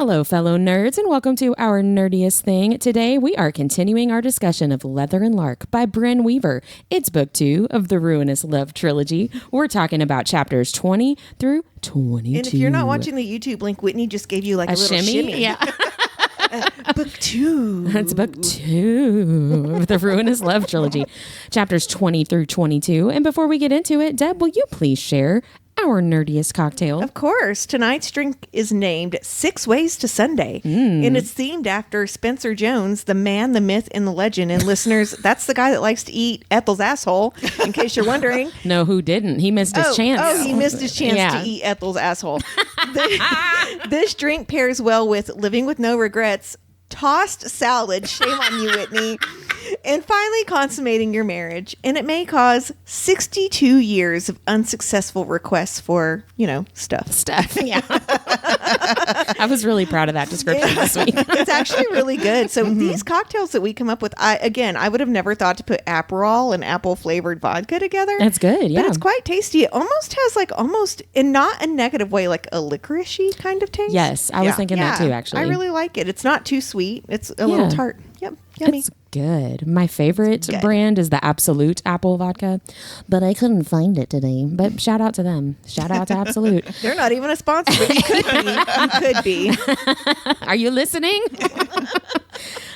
Hello, fellow nerds, and welcome to our nerdiest thing. Today, we are continuing our discussion of Leather and Lark by Bryn Weaver. It's book 2 of the Ruinous Love Trilogy. We're talking about chapters 20 through 22. And if you're not watching the YouTube link, Whitney just gave you like a little shimmy. Yeah. Book 2. That's book 2 of the Ruinous Love Trilogy, chapters 20 through 22. And before we get into it, Deb, will you please share our nerdiest cocktail? Of course. Tonight's drink is named 6 Ways to Sunday. And it's themed after Spencer Jones, the man, the myth, and the legend. And listeners, that's the guy that likes to eat Ethel's asshole, in case you're wondering. No, who didn't? He missed his chance. Oh, he missed his chance to eat Ethel's asshole. This drink pairs well with living with no regrets, tossed salad, shame on you, Whitney, and finally consummating your marriage. And it may cause 62 years of unsuccessful requests for, stuff. Yeah. I was really proud of that description this week. It's actually really good. So these cocktails that we come up with, I would have never thought to put Aperol and apple flavored vodka together. That's good, yeah. But it's quite tasty. It almost has in not a negative way, like a licorice-y kind of taste. Yes, I was thinking that too, actually. I really like it. It's not too sweet. It's a little tart. Yep, yummy. It's good. My favorite brand is the Absolute Apple Vodka, but I couldn't find it today. But shout out to them. Shout out to Absolute. They're not even a sponsor, but you could be. You could be. Are you listening?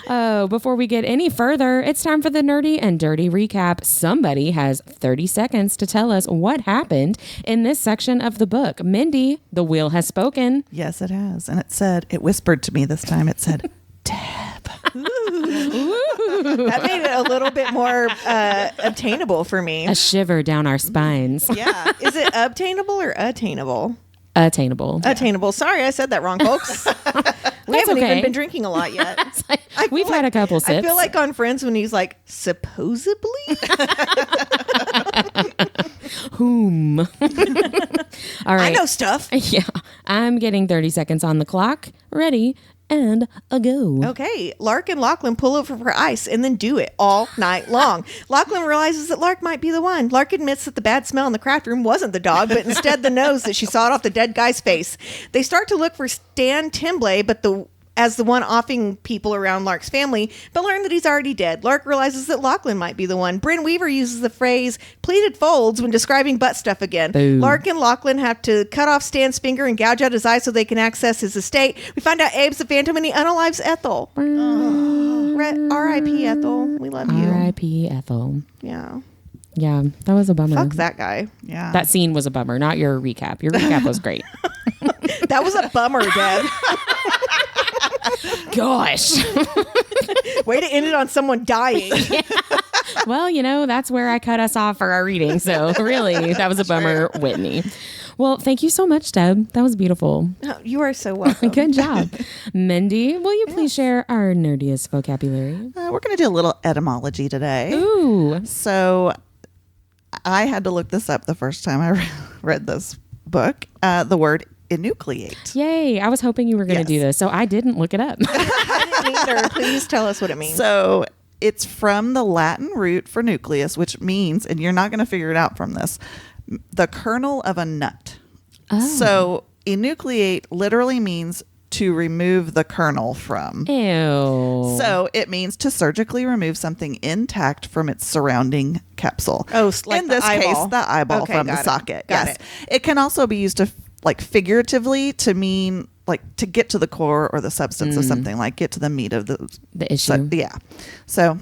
Oh, before we get any further, it's time for the nerdy and dirty recap. Somebody has 30 seconds to tell us what happened in this section of the book. Mindy, the wheel has spoken. Yes, it has. And it whispered to me this time. It said, Deb. Ooh. That made it a little bit more obtainable for me. A shiver down our spines. Yeah. Is it obtainable or attainable? Attainable. Attainable. Sorry, I said that wrong, folks. We haven't even been drinking a lot yet. We've had a couple sips. I feel like on Friends when he's like, supposedly? Whom? All right. I know stuff. Yeah. I'm getting 30 seconds on the clock. Ready and a go. Okay. Lark and Lachlan pull over for ice and then do it all night long. Lachlan realizes that Lark might be the one. Lark admits that the bad smell in the craft room wasn't the dog, but instead the nose that she sawed off the dead guy's face. They start to look for Stan Timblay, as the one offing people around Lark's family, but learn that he's already dead. Lark realizes that Lachlan might be the one. Bryn Weaver uses the phrase pleated folds when describing butt stuff again. Boom. Lark and Lachlan have to cut off Stan's finger and gouge out his eye so they can access his estate. We find out Abe's the Phantom and he unalives Ethel. R.I.P. Ethel. We love you. R.I.P. Ethel. Yeah. Yeah, that was a bummer. Fuck that guy. Yeah. That scene was a bummer, not your recap. Your recap was great. That was a bummer, Deb. Gosh. Way to end it on someone dying. Yeah. Well, that's where I cut us off for our reading. So really, that was a bummer, Whitney. Well, thank you so much, Deb. That was beautiful. Oh, you are so welcome. Good job. Mindy, will you please share our nerdiest vocabulary? We're going to do a little etymology today. Ooh. So I had to look this up the first time I read this book. The word enucleate. Yay. I was hoping you were going to do this, so I didn't look it up. I didn't either. Please tell us what it means. So it's from the Latin root for nucleus, which means, and you're not going to figure it out from this, the kernel of a nut. Oh. So enucleate literally means to remove the kernel from. Ew. So it means to surgically remove something intact from its surrounding capsule. Oh, like in this case, the eyeball from the got it. socket. Got Yes. it. It can also be used to figuratively to mean to get to the core or the substance of something, like get to the meat of the issue. So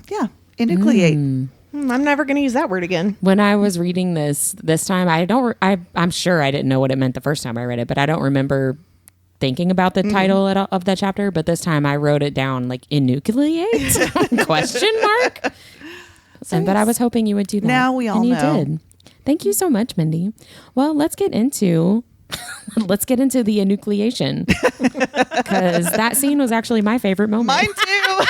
enucleate. I'm never going to use that word again. When I was reading this time, I'm sure I didn't know what it meant the first time I read it, but I don't remember thinking about the title of that chapter. But this time I wrote it down like enucleate question mark. But I was hoping you would do that. Now we all and you know. did. Thank you so much, Mindy. Well, let's get into the enucleation, because that scene was actually my favorite moment. Mine too.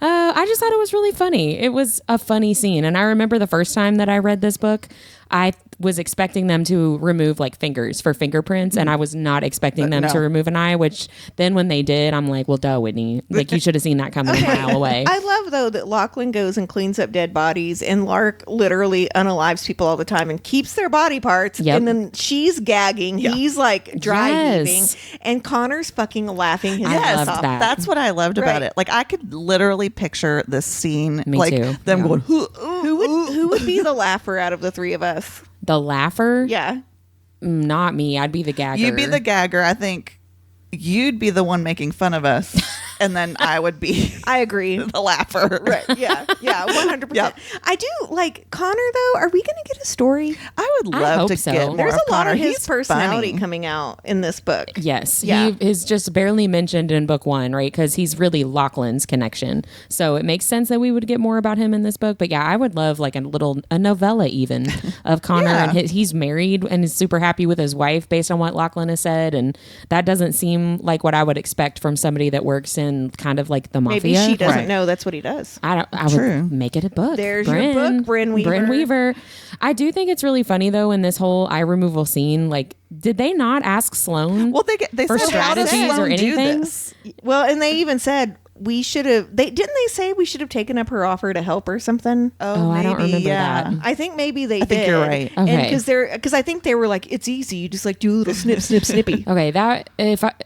I just thought it was really funny. It was a funny scene. And I remember the first time that I read this book, I was expecting them to remove like fingers for fingerprints, and I was not expecting them to remove an eye, which then when they did, I'm like, well, duh, Whitney. Like, you should have seen that coming a mile away. I love, though, that Lachlan goes and cleans up dead bodies, and Lark literally unalives people all the time and keeps their body parts. Yep. And then she's gagging. Yeah. He's like dry Yes. heaving. And Connor's fucking laughing his I ass loved off. that. That's what I loved about Right. it. Like, I could literally picture this scene. Me like too. them Yeah. going, Who would be the laugher out of the three of us? The laugher? Yeah. Not me. I'd be the gagger. you'd be the gagger. I think you'd be the one making fun of us. And then I would be I agree. the laugher. Right. Yeah. Yeah. 100%. Yep. I do like Connor, though. Are we going to get a story? I would I love hope to so. get more There's of a lot Connor. of his He's personality funny. coming out in this book. Yes. Yeah. He is just barely mentioned in book one, right? Because he's really Lachlan's connection. So it makes sense that we would get more about him in this book. But yeah, I would love like a novella even of Connor. Yeah. And he's married and is super happy with his wife based on what Lachlan has said. And that doesn't seem like what I would expect from somebody that works in kind of like the mafia. Maybe she doesn't Right. know that's what he does. I True. would make it a book. There's your book, Bryn Weaver. Bryn Weaver. I do think it's really funny though in this whole eye removal scene. Like, did they not ask Sloane? Well, they For said, how does strategies or Sloane do anything? this? Well, and they even said we should have. Didn't they say we should have taken up her offer to help or something? Oh, I don't remember yeah. that. I think maybe they did. think you're right. Okay. Because I think they were like, it's easy. You just like do a little snip, snip, snippy. Okay,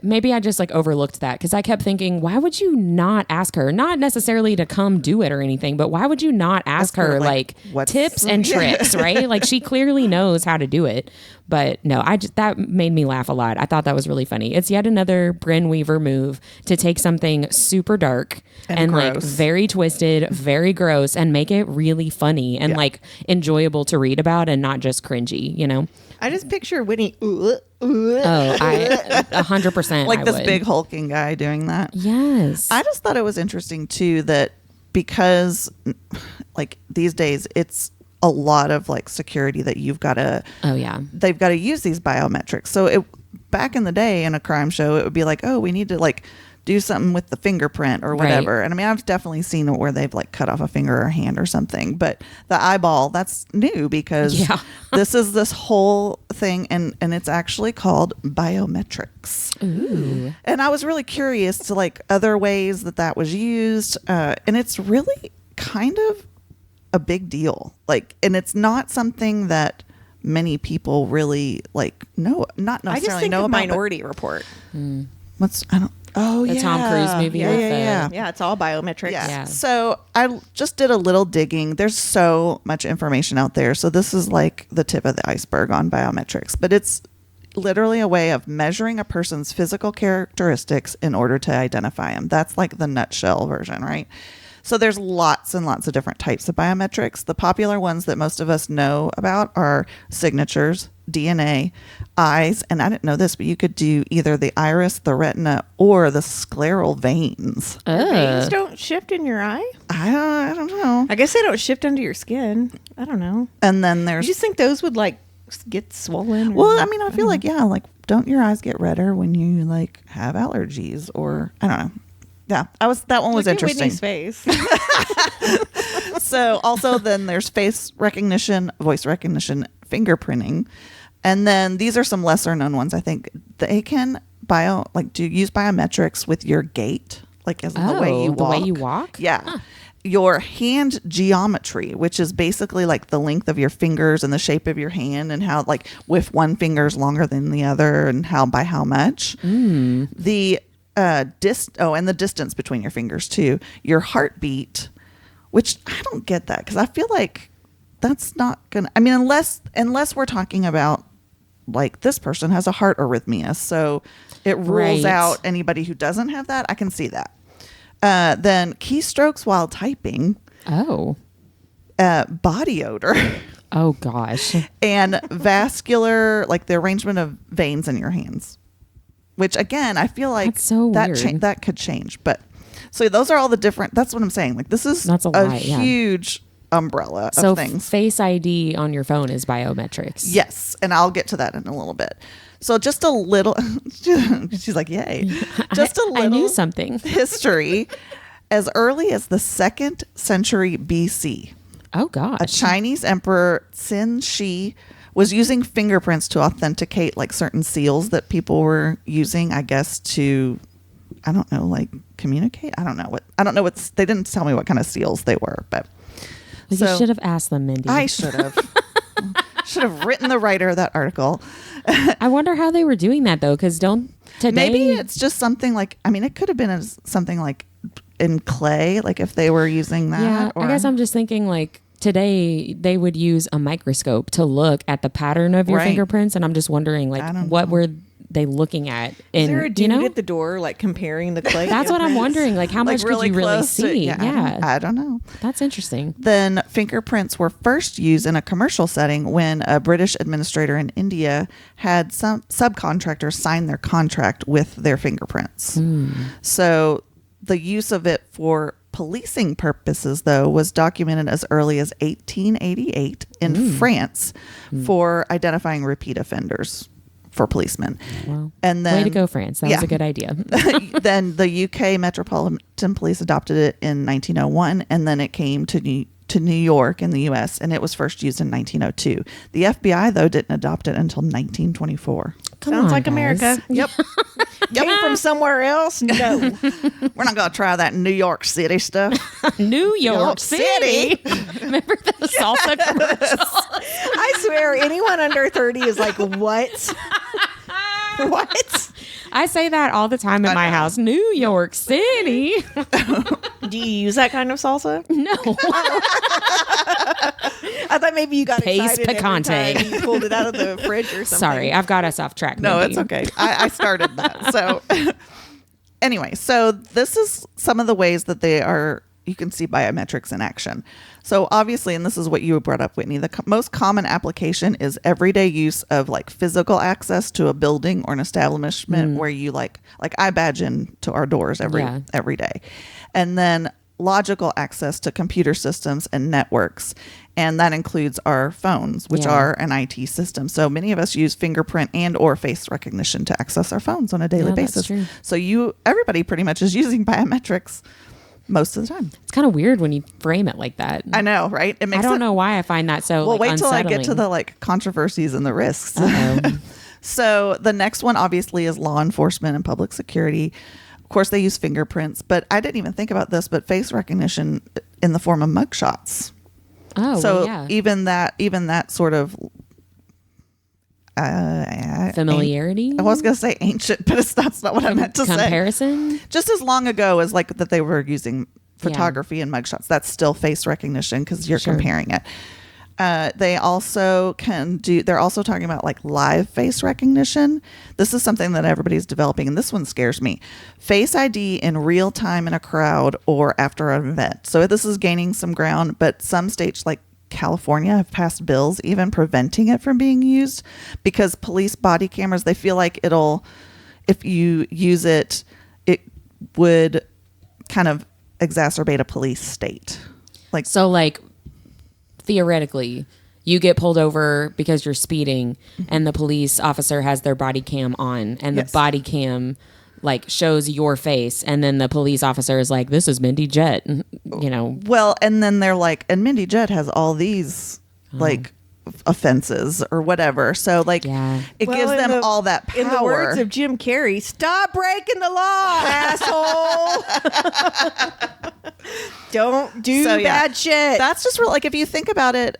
maybe I just like overlooked that because I kept thinking, why would you not ask her? Not necessarily to come do it or anything, but why would you not ask her like what's- tips and tricks, right? Like she clearly knows how to do it. But no, that made me laugh a lot. I thought that was really funny. It's yet another Bryn Weaver move to take something super dark and like gross. very twisted, very gross, and make it really funny and like enjoyable to read about and not just cringy, you know? I just picture Whitney. Oh, I 100%. Like I this would. big hulking guy doing that. Yes. I just thought it was interesting too that because like these days it's a lot of like security that you've got to Oh yeah. they've got to use these biometrics. So back in the day in a crime show it would be like, oh, we need to like do something with the fingerprint or whatever. Right. And I mean, I've definitely seen it where they've like cut off a finger or a hand or something, but the eyeball, that's new because Yeah. this is this whole thing and it's actually called biometrics. Ooh. And I was really curious to like other ways that was used. And it's really kind of a big deal. Like, and it's not something that many people really like know, not I necessarily just think know of about. Minority Report. Oh, The yeah. Tom Cruise movie Yeah, with yeah, the- yeah. Yeah, it's all biometrics. Yeah. Yeah. So I just did a little digging. There's so much information out there. So this is like the tip of the iceberg on biometrics, but it's literally a way of measuring a person's physical characteristics in order to identify them. That's like the nutshell version, right? So there's lots and lots of different types of biometrics. The popular ones that most of us know about are signatures, DNA, eyes, and I didn't know this, but you could do either the iris, the retina, or the scleral veins. Your veins don't shift in your eye? I don't know. I guess they don't shift under your skin. I don't know. And then You there's just think those would like get swollen? or- well, I mean, I feel like like don't your eyes get redder when you like have allergies or I don't know. Yeah, that one was Look at interesting. Whitney's face. So also then there's face recognition, voice recognition, fingerprinting. And then these are some lesser known ones. I think they can use biometrics with your gait, like as in the way you walk. The way you walk? Yeah. Huh. Your hand geometry, which is basically like the length of your fingers and the shape of your hand and how like if one finger is longer than the other and by how much. The and the distance between your fingers too. Your heartbeat, which I don't get that because I feel like that's not gonna. I mean, unless we're talking about like this person has a heart arrhythmia, so it rules Right. out anybody who doesn't have that. I can see that. Then keystrokes while typing, Oh. body odor, Oh gosh. and vascular, like the arrangement of veins in your hands. Which again, I feel like That's so weird. that could change. But so those are all the different. That's what I'm saying. Like this is That's a lot, yeah. huge umbrella So of things. Face ID on your phone is biometrics. Yes, and I'll get to that in a little bit. So just a little. She's like, "Yay!" Just a little. I knew something. history. As early as the 2nd century BC, Oh gosh. a Chinese emperor Qin Shi was using fingerprints to authenticate like certain seals that people were using, I guess, to, I don't know, like communicate. I don't know what they didn't tell me what kind of seals they were, but Well, you should have asked them, Mindy. I should have. Should have written the writer of that article. I wonder how they were doing that though, because maybe it's just something like, I mean, it could have been something like in clay, like if they were using that. Yeah, I guess I'm just thinking like today they would use a microscope to look at the pattern of your fingerprints, and I'm just wondering like what were they looking at? Is there a dude at the door like comparing the clay? That's what I'm wondering. Like how much could you really see? I don't know. That's interesting. Then fingerprints were first used in a commercial setting when a British administrator in India had some subcontractors sign their contract with their fingerprints. So the use of it for policing purposes, though, was documented as early as 1888 in France for identifying repeat offenders for policemen. Well, and then, way to go, France. That was a good idea. Then the UK Metropolitan Police adopted it in 1901, and then it came to New York in the US, and it was first used in 1902. The FBI, though, didn't adopt it until 1924. Sounds like America. Yep. Came from somewhere else? No. We're not going to try that New York City stuff. New York City. Remember the salsa commercial? I swear, anyone under 30 is like, what? What? I say that all the time in my house. New York City. Do you use that kind of salsa? No. I thought maybe you got Pace excited picante. every time you pulled it out of the fridge or something. Sorry, I've got us off track. No, Mindy. it's okay. I started that. So anyway, so this is some of the ways that you can see biometrics in action. So obviously, and this is what you brought up, Whitney, the most common application is everyday use of like physical access to a building or an establishment where you like I badge in to our doors every day. And then logical access to computer systems and networks. And that includes our phones, which are an IT system. So many of us use fingerprint and or face recognition to access our phones on a daily basis. True. So everybody pretty much is using biometrics most of the time. It's kind of weird when you frame it like that. I know, right? I don't know why I find that so Well, wait till I unsettling. get to the like controversies and the risks. Uh-oh. So the next one obviously is law enforcement and public security. Of course, they use fingerprints, but I didn't even think about this, but face recognition in the form of mugshots. Oh, so well, yeah. even that sort of familiarity. I was going to say ancient, but that's not what I meant to say. Comparison. Just as long ago as like that they were using photography and mugshots. That's still face recognition because you're comparing it. They also they're also talking about like live face recognition. This is something that everybody's developing, and this one scares me. Face ID in real time in a crowd or after an event. So this is gaining some ground, but some states like California have passed bills even preventing it from being used because police body cameras, they feel like if you use it, it would kind of exacerbate a police state. Like Theoretically, you get pulled over because you're speeding and the police officer has their body cam on and the body cam like shows your face, and then the police officer is like, this is Mindy Jett, you know. Well, and then they're like, and Mindy Jett has all these like offenses or whatever. So like it gives them all that power. In the words of Jim Carrey, stop breaking the law, asshole. Don't do bad shit. That's just real. Like if you think about it,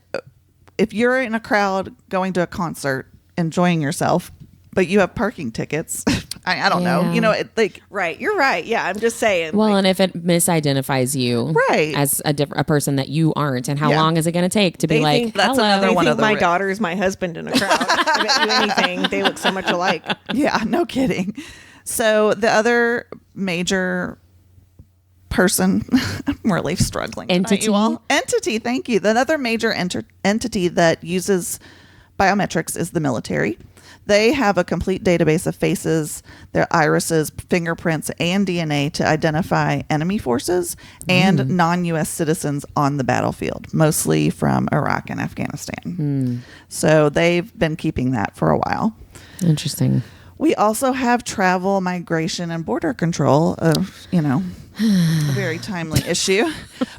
if you're in a crowd going to a concert, enjoying yourself, but you have parking tickets, I don't know. You know, right. You're right. Yeah, I'm just saying. Well, and if it misidentifies you as a person that you aren't, and how long is it going to take to be like, that's hello? another one of the my daughter is my husband in a crowd. I bet you anything. They look so much alike. Yeah, no kidding. So the other major person, I'm really struggling. Entity. Entity, thank you. The other major entity that uses biometrics is the military. They have a complete database of faces, their irises, fingerprints, and DNA to identify enemy forces and non-U.S. citizens on the battlefield, mostly from Iraq and Afghanistan. So they've been keeping that for a while. Interesting. We also have travel, migration, and border control of, a very timely issue.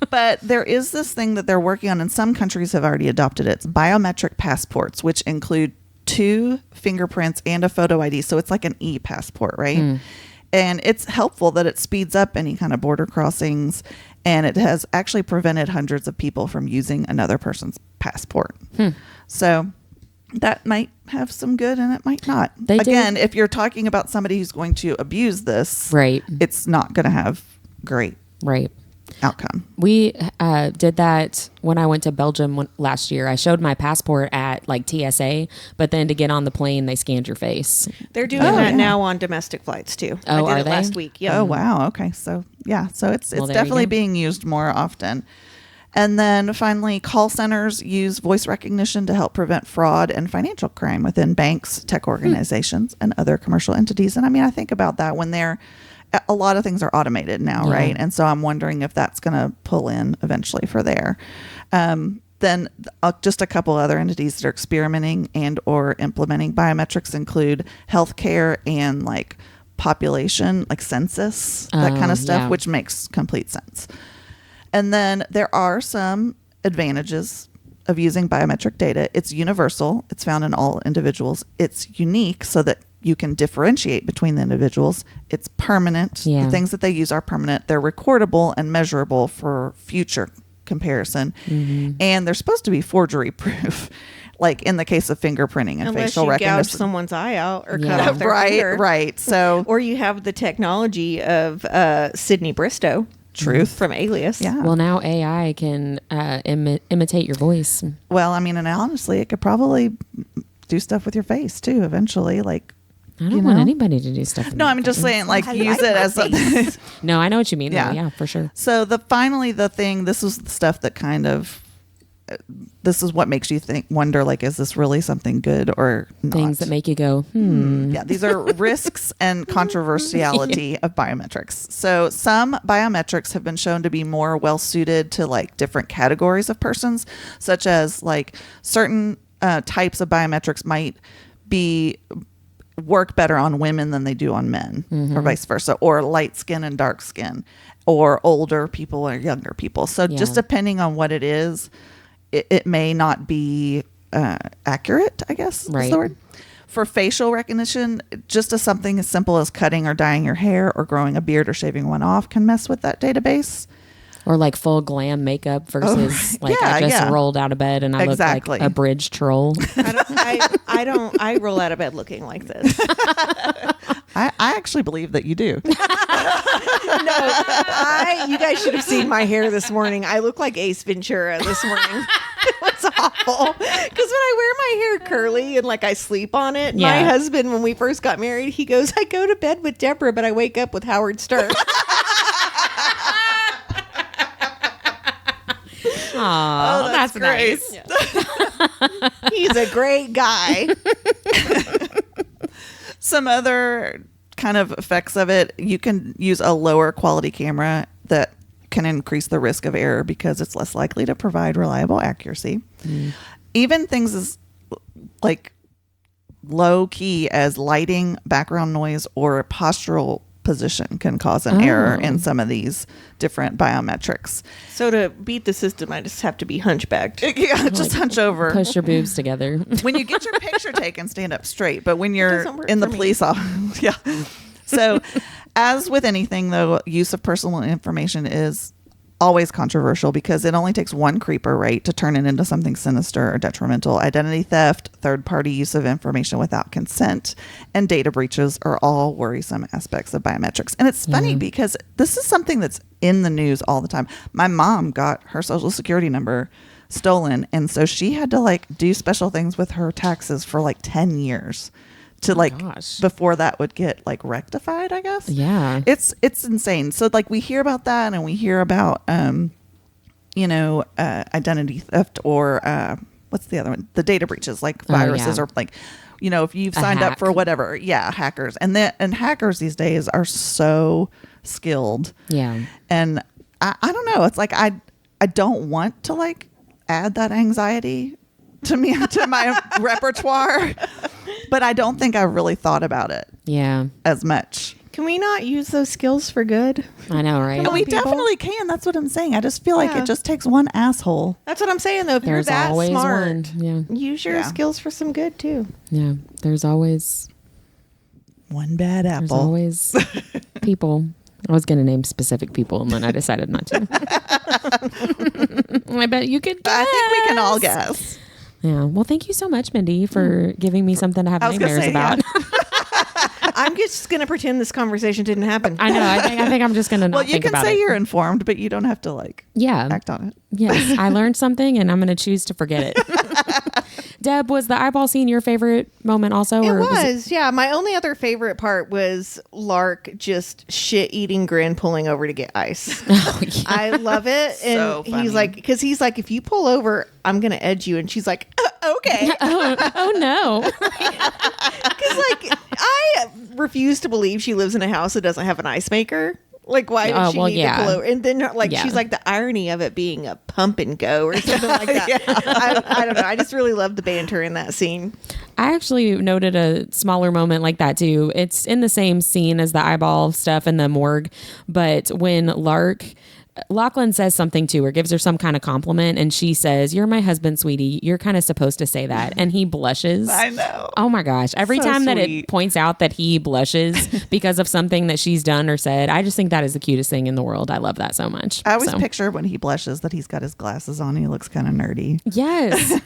But there is this thing that they're working on, and some countries have already adopted it. It's biometric passports, which include 2 fingerprints and a photo ID. So it's like an e-passport, right? And it's helpful that it speeds up any kind of border crossings, and it has actually prevented hundreds of people from using another person's passport. So that might have some good and it might not. Again, if you're talking about somebody who's going to abuse this, right, it's not going to have great outcome. We did that when I went to Belgium last year. I showed my passport at like TSA, but then to get on the plane, they scanned your face. They're doing that now on domestic flights too. Oh, I did are it they? last week. Yeah. Oh, wow. Okay. So, yeah. So it's Well, there you definitely go. being used more often. And then finally, call centers use voice recognition to help prevent fraud and financial crime within banks, tech organizations, and other commercial entities. And I mean, I think about that when a lot of things are automated now, right? And so I'm wondering if that's going to pull in eventually for there. Then just a couple other entities that are experimenting and or implementing biometrics include healthcare and like population, like census, that kind of stuff, which makes complete sense. And then there are some advantages of using biometric data. It's universal. It's found in all individuals. It's unique so that you can differentiate between the individuals. It's permanent. The things that they use are permanent. They're recordable and measurable for future comparison. And they're supposed to be forgery proof, like in the case of fingerprinting and Unless facial you recognition. gouge someone's eye out or cut off their finger. Right. So, or you have the technology of Sydney Bristow. Truth from Alias. Yeah. Well, now AI can imitate your voice. Well, I mean, and honestly, it could probably do stuff with your face too eventually. Like, I don't want anybody to do stuff. No, I'm just saying, like, use it as a. No, I know what you mean. Yeah. Yeah, for sure. So the thing, this was the stuff that kind of, this is what makes you wonder, like, is this really something good or not? Things that make you go, Yeah, these are risks and controversiality of biometrics. So some biometrics have been shown to be more well suited to like different categories of persons, such as like certain types of biometrics might work better on women than they do on men, or vice versa, or light skin and dark skin, or older people or younger people. So just depending on what it is, it may not be accurate, I guess is the word. For facial recognition, just something as simple as cutting or dyeing your hair or growing a beard or shaving one off can mess with that database. Or like full glam makeup versus I just rolled out of bed and I look like a bridge troll. I roll out of bed looking like this. I actually believe that you do. No, you guys should have seen my hair this morning. I look like Ace Ventura this morning. It was awful. Because when I wear my hair curly and like I sleep on it, my husband, when we first got married, he goes, I go to bed with Deborah, but I wake up with Howard Stern. Oh, that's great. Nice. Yeah. He's a great guy. Some other kind of effects of it, you can use a lower quality camera that can increase the risk of error because it's less likely to provide reliable accuracy. Even things as like low key as lighting, background noise, or postural position can cause an error in some of these different biometrics. So to beat the system, I just have to be hunchbacked. Yeah, just hunch over. Push your boobs together. When you get your picture taken, stand up straight. But when you're Doesn't in the work for police office, So as with anything, though, use of personal information is always controversial because it only takes one creeper, right, to turn it into something sinister or detrimental. Identity theft, third-party use of information without consent, and data breaches are all worrisome aspects of biometrics. And it's funny because this is something that's in the news all the time. My mom got her social security number stolen, and so she had to like do special things with her taxes for like 10 years to before that would get like rectified, I guess. Yeah. It's insane. So like we hear about that and we hear about, identity theft or what's the other one? The data breaches, like viruses or like, if you've signed up for whatever. Yeah. Hackers. And hackers these days are so skilled. Yeah. And I don't know. It's like, I don't want to like add that anxiety to my repertoire, but I don't think I really thought about it Yeah. as much. Can we not use those skills for good? I know, right? Come on, We people. definitely can. That's what I'm saying. I just feel like Yeah. it just takes one asshole. That's what I'm saying, though. If There's you're that always smart, one. Yeah. use your Yeah. skills for some good, too. Yeah. There's always One bad There's apple. always people. I was going to name specific people, and then I decided not to. I bet you could guess. I think we can all guess. Yeah. Well, thank you so much, Mindy, for giving me something to have I was gonna nightmares say, about. I'm just going to pretend this conversation didn't happen. I know. I think I'm just going to not Well, you think can about say it. you're informed, but you don't have to Yeah. act on it. Yes. I learned something, and I'm going to choose to forget it. Deb, was the eyeball scene your favorite moment also? It or was, yeah. My only other favorite part was Lark just shit-eating Grin pulling over to get ice. Oh, yeah. I love it. And So funny. he's like, if you pull over, I'm going to edge you. And she's like, okay. Oh no. Because, like, I refuse to believe she lives in a house that doesn't have an ice maker. Like, why did she need to pull over? And then, like, Yeah. she's like, the irony of it being a pump and go or something like that. I don't know. I just really love the banter in that scene. I actually noted a smaller moment like that too. It's in the same scene as the eyeball stuff in the morgue, but when Lachlan says something to her, gives her some kind of compliment, and she says, "You're my husband, sweetie. You're kind of supposed to say that." And he blushes. I know. Oh my gosh. Every So time that it sweet. points out that he blushes because of something that she's done or said, I just think that is the cutest thing in the world. I love that so much. I always So, picture when he blushes that he's got his glasses on. He looks kind of nerdy, yes.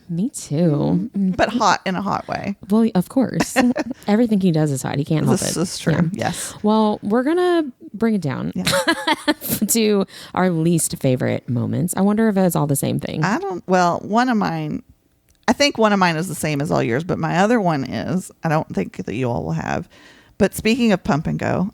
Me too. but hot in a hot way. Well, of course. Everything he does is hot. He can't help This it. is true. Yeah. Yes. Well, we're going to bring it down to our least favorite moments. I wonder if it's all the same thing. One of mine, I think one of mine is the same as all yours, but my other one is, I don't think that you all will have. But speaking of pump and go,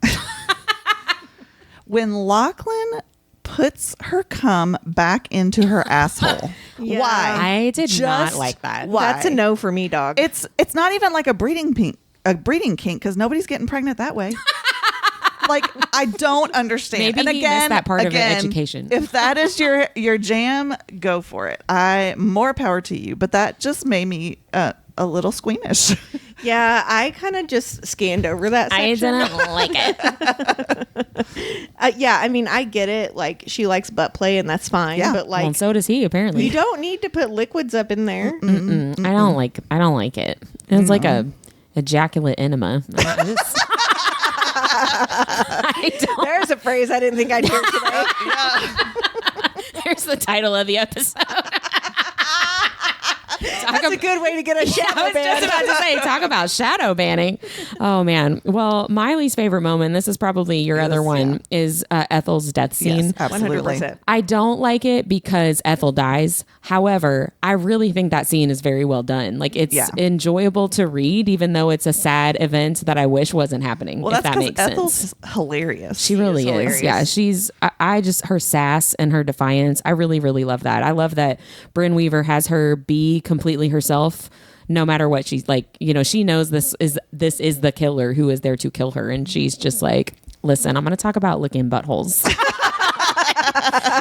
when Lachlan puts her cum back into her asshole. Yeah. Why? I did not Just like that. why? That's a no for me, dog. It's not even like a breeding kink because nobody's getting pregnant that way. Like, I don't understand. Maybe and he missed that part of education. If that is your jam, go for it. More power to you. But that just made me a little squeamish. Yeah, I kind of just scanned over that I section. didn't like it. Yeah, I mean, I get it. Like, she likes butt play, and that's fine. Yeah. But, like, Well, so does he, apparently. you don't need to put liquids up in there. I don't like it. It's like a ejaculate enema. I don't. There's a phrase I didn't think I'd hear today. There's the title of the episode. That's a good way to get a shadow I was ban. just about to say, talk about shadow banning. Oh man. Well, Miley's favorite moment, this is probably your other one, is Ethel's death scene. Yes, absolutely. 100%. I don't like it because Ethel dies. However, I really think that scene is very well done. Like, it's enjoyable to read, even though it's a sad event that I wish wasn't happening. Well, if that's that because makes Ethel's sense. hilarious. She really is. hilarious. Yeah, she's. I just, her sass and her defiance. I really, really love that. I love that Brynn Weaver has her be completely herself, no matter what she's like. You know, she knows this is the killer who is there to kill her, and she's just like, listen, I'm going to talk about licking buttholes.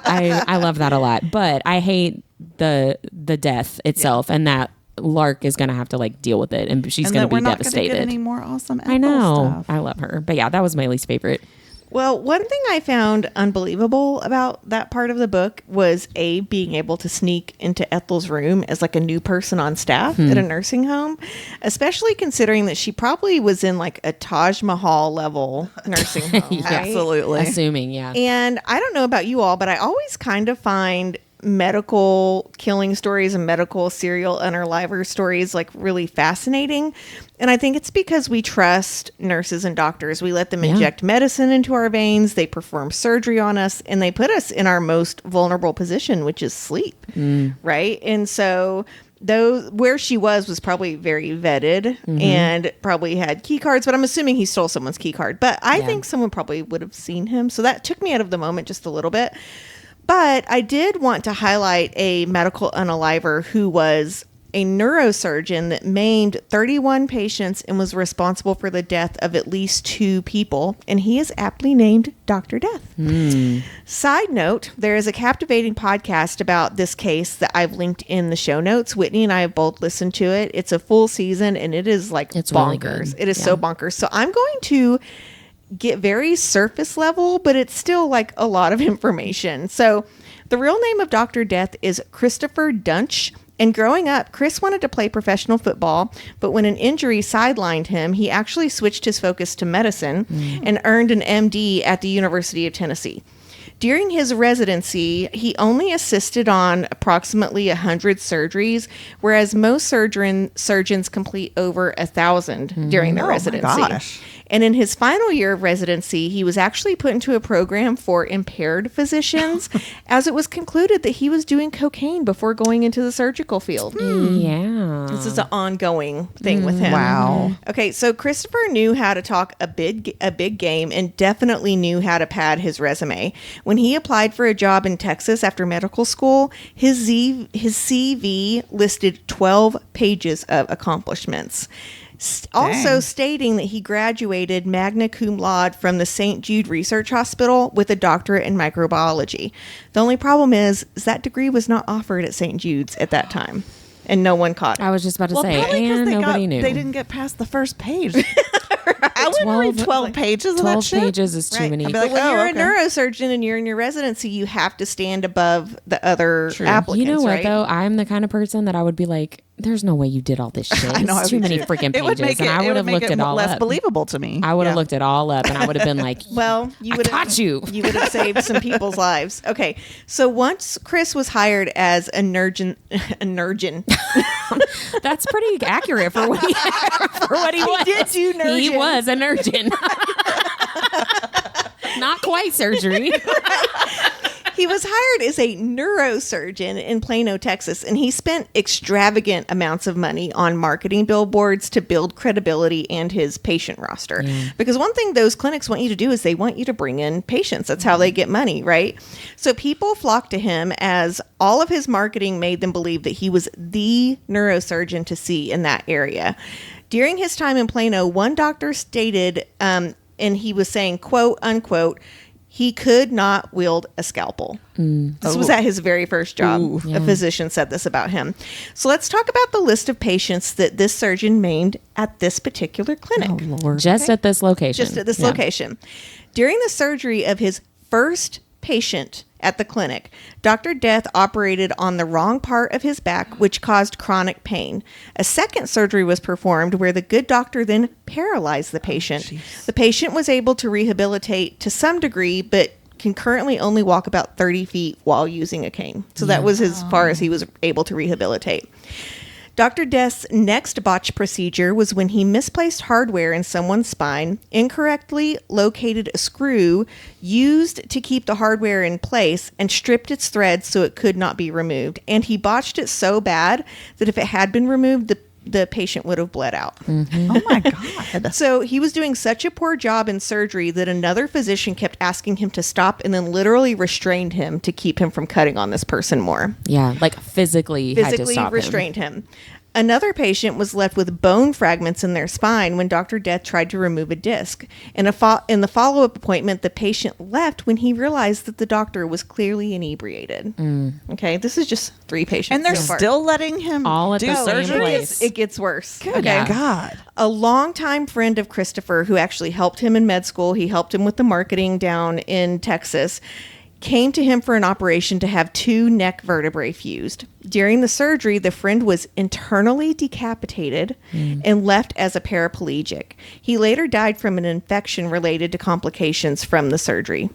I love that a lot, but I hate the death itself, and that Lark is going to have to like deal with it, and she's going to be We're not devastated. Get any more awesome Ethel I know. stuff. I love her, but yeah, that was my least favorite. Well, one thing I found unbelievable about that part of the book was being able to sneak into Ethel's room as like a new person on staff at a nursing home, especially considering that she probably was in like a Taj Mahal level nursing home. Yeah. right? Absolutely. Assuming, yeah. And I don't know about you all, but I always kind of find medical killing stories and medical serial unaliver stories like really fascinating. And I think it's because we trust nurses and doctors. We let them inject medicine into our veins, they perform surgery on us, and they put us in our most vulnerable position, which is sleep. Right? And so where she was probably very vetted and probably had key cards, but I'm assuming he stole someone's key card. But I think someone probably would have seen him. So that took me out of the moment just a little bit. But I did want to highlight a medical unaliver who was a neurosurgeon that maimed 31 patients and was responsible for the death of at least 2 people, and he is aptly named Dr. Death. Side note, there is a captivating podcast about this case that I've linked in the show notes. Whitney and I have both listened to it. It's a full season, and it is like It's bonkers. really good. It is so bonkers. So I'm going to get very surface level, but it's still like a lot of information. So the real name of Dr. Death is Christopher Dunch. And growing up, Chris wanted to play professional football, but when an injury sidelined him, he actually switched his focus to medicine and earned an MD at the University of Tennessee. During his residency, he only assisted on approximately 100 surgeries, whereas most surgeons complete over 1,000 during their residency. Gosh. And in his final year of residency, he was actually put into a program for impaired physicians, as it was concluded that he was doing cocaine before going into the surgical field. Yeah. This is an ongoing thing with him. Wow. Okay, so Christopher knew how to talk a big game and definitely knew how to pad his resume. When he applied for a job in Texas after medical school, his CV listed 12 pages of accomplishments. Also stating that he graduated magna cum laude from the St. Jude Research Hospital with a doctorate in microbiology. The only problem is that degree was not offered at St. Jude's at that time, and no one caught it. I was just about to say, probably 'cause and they nobody knew. They didn't get past the first page. I wouldn't read 12 pages of that 12 shit. pages is too Right. many. I'd be But like, when oh, you're okay. a neurosurgeon and you're in your residency, you have to stand above the other applicants, You know what, right? though? I'm the kind of person that I would be like, there's no way you did all this shit. I know, It's I too would many too. freaking It would pages. make And I would have looked it all less up. believable to me. I would have Yeah. looked it all up, and I would have been like, Well, you I would caught you. You would have saved some people's lives. Okay, so once Chris was hired as a nurgeon, That's pretty accurate for what he was. did do nurgeon. He was a nurgeon. Not quite surgery. He was hired as a neurosurgeon in Plano, Texas, and he spent extravagant amounts of money on marketing billboards to build credibility and his patient roster. Because one thing those clinics want you to do is they want you to bring in patients. That's how they get money, right? So people flocked to him, as all of his marketing made them believe that he was the neurosurgeon to see in that area. During his time in Plano, one doctor stated, and he was saying, quote, unquote, he could not wield a scalpel. This was at his very first job. A physician said this about him. So let's talk about the list of patients that this surgeon maimed at this particular clinic. Oh, Lord. Just at this location. Just at this Yeah. location. During the surgery of his first patient at the clinic, Dr. Death operated on the wrong part of his back, which caused chronic pain. A second surgery was performed where the good doctor then paralyzed the patient. The patient was able to rehabilitate to some degree, but can currently only walk about 30 feet while using a cane. So that was as far as he was able to rehabilitate. Dr. Death's next botched procedure was when he misplaced hardware in someone's spine, incorrectly located a screw used to keep the hardware in place, and stripped its threads so it could not be removed. And he botched it so bad that if it had been removed, the patient would have bled out. Oh my God. So he was doing such a poor job in surgery that another physician kept asking him to stop and then literally restrained him to keep him from cutting on this person more. Yeah, like physically had to Physically stop restrained him. Another patient was left with bone fragments in their spine when Dr. Death tried to remove a disc. In the follow-up appointment, the patient left when he realized that the doctor was clearly inebriated. Okay, this is just 3 patients. And they're so far. still letting him All at do the same surgery? place. It gets worse. Good Yeah. God. A longtime friend of Christopher, who actually helped him in med school, he helped him with the marketing down in Texas, came to him for an operation to have 2 neck vertebrae fused. During the surgery, the friend was internally decapitated and left as a paraplegic. He later died from an infection related to complications from the surgery.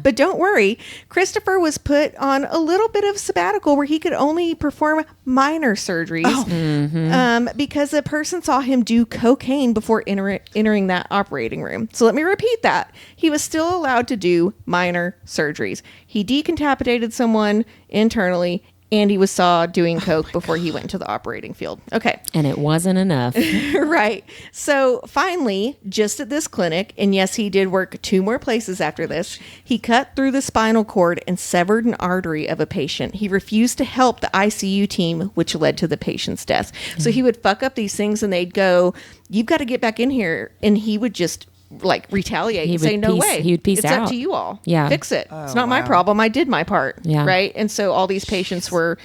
But don't worry, Christopher was put on a little bit of sabbatical where he could only perform minor surgeries because a person saw him do cocaine before entering that operating room. So let me repeat that. He was still allowed to do minor surgeries. He decapitated someone internally and he was saw doing coke before he went to the operating field. Okay. And it wasn't enough. Right. So finally, just at this clinic, and yes, he did work 2 more places after this, he cut through the spinal cord and severed an artery of a patient. He refused to help the ICU team, which led to the patient's death. So he would fuck up these things and they'd go, "You've got to get back in here." And he would just like retaliate and say, "No way. He would peace it's out. up to you all. Yeah. Fix it. It's not my problem. I did my part." Yeah. Right. And so all these patients were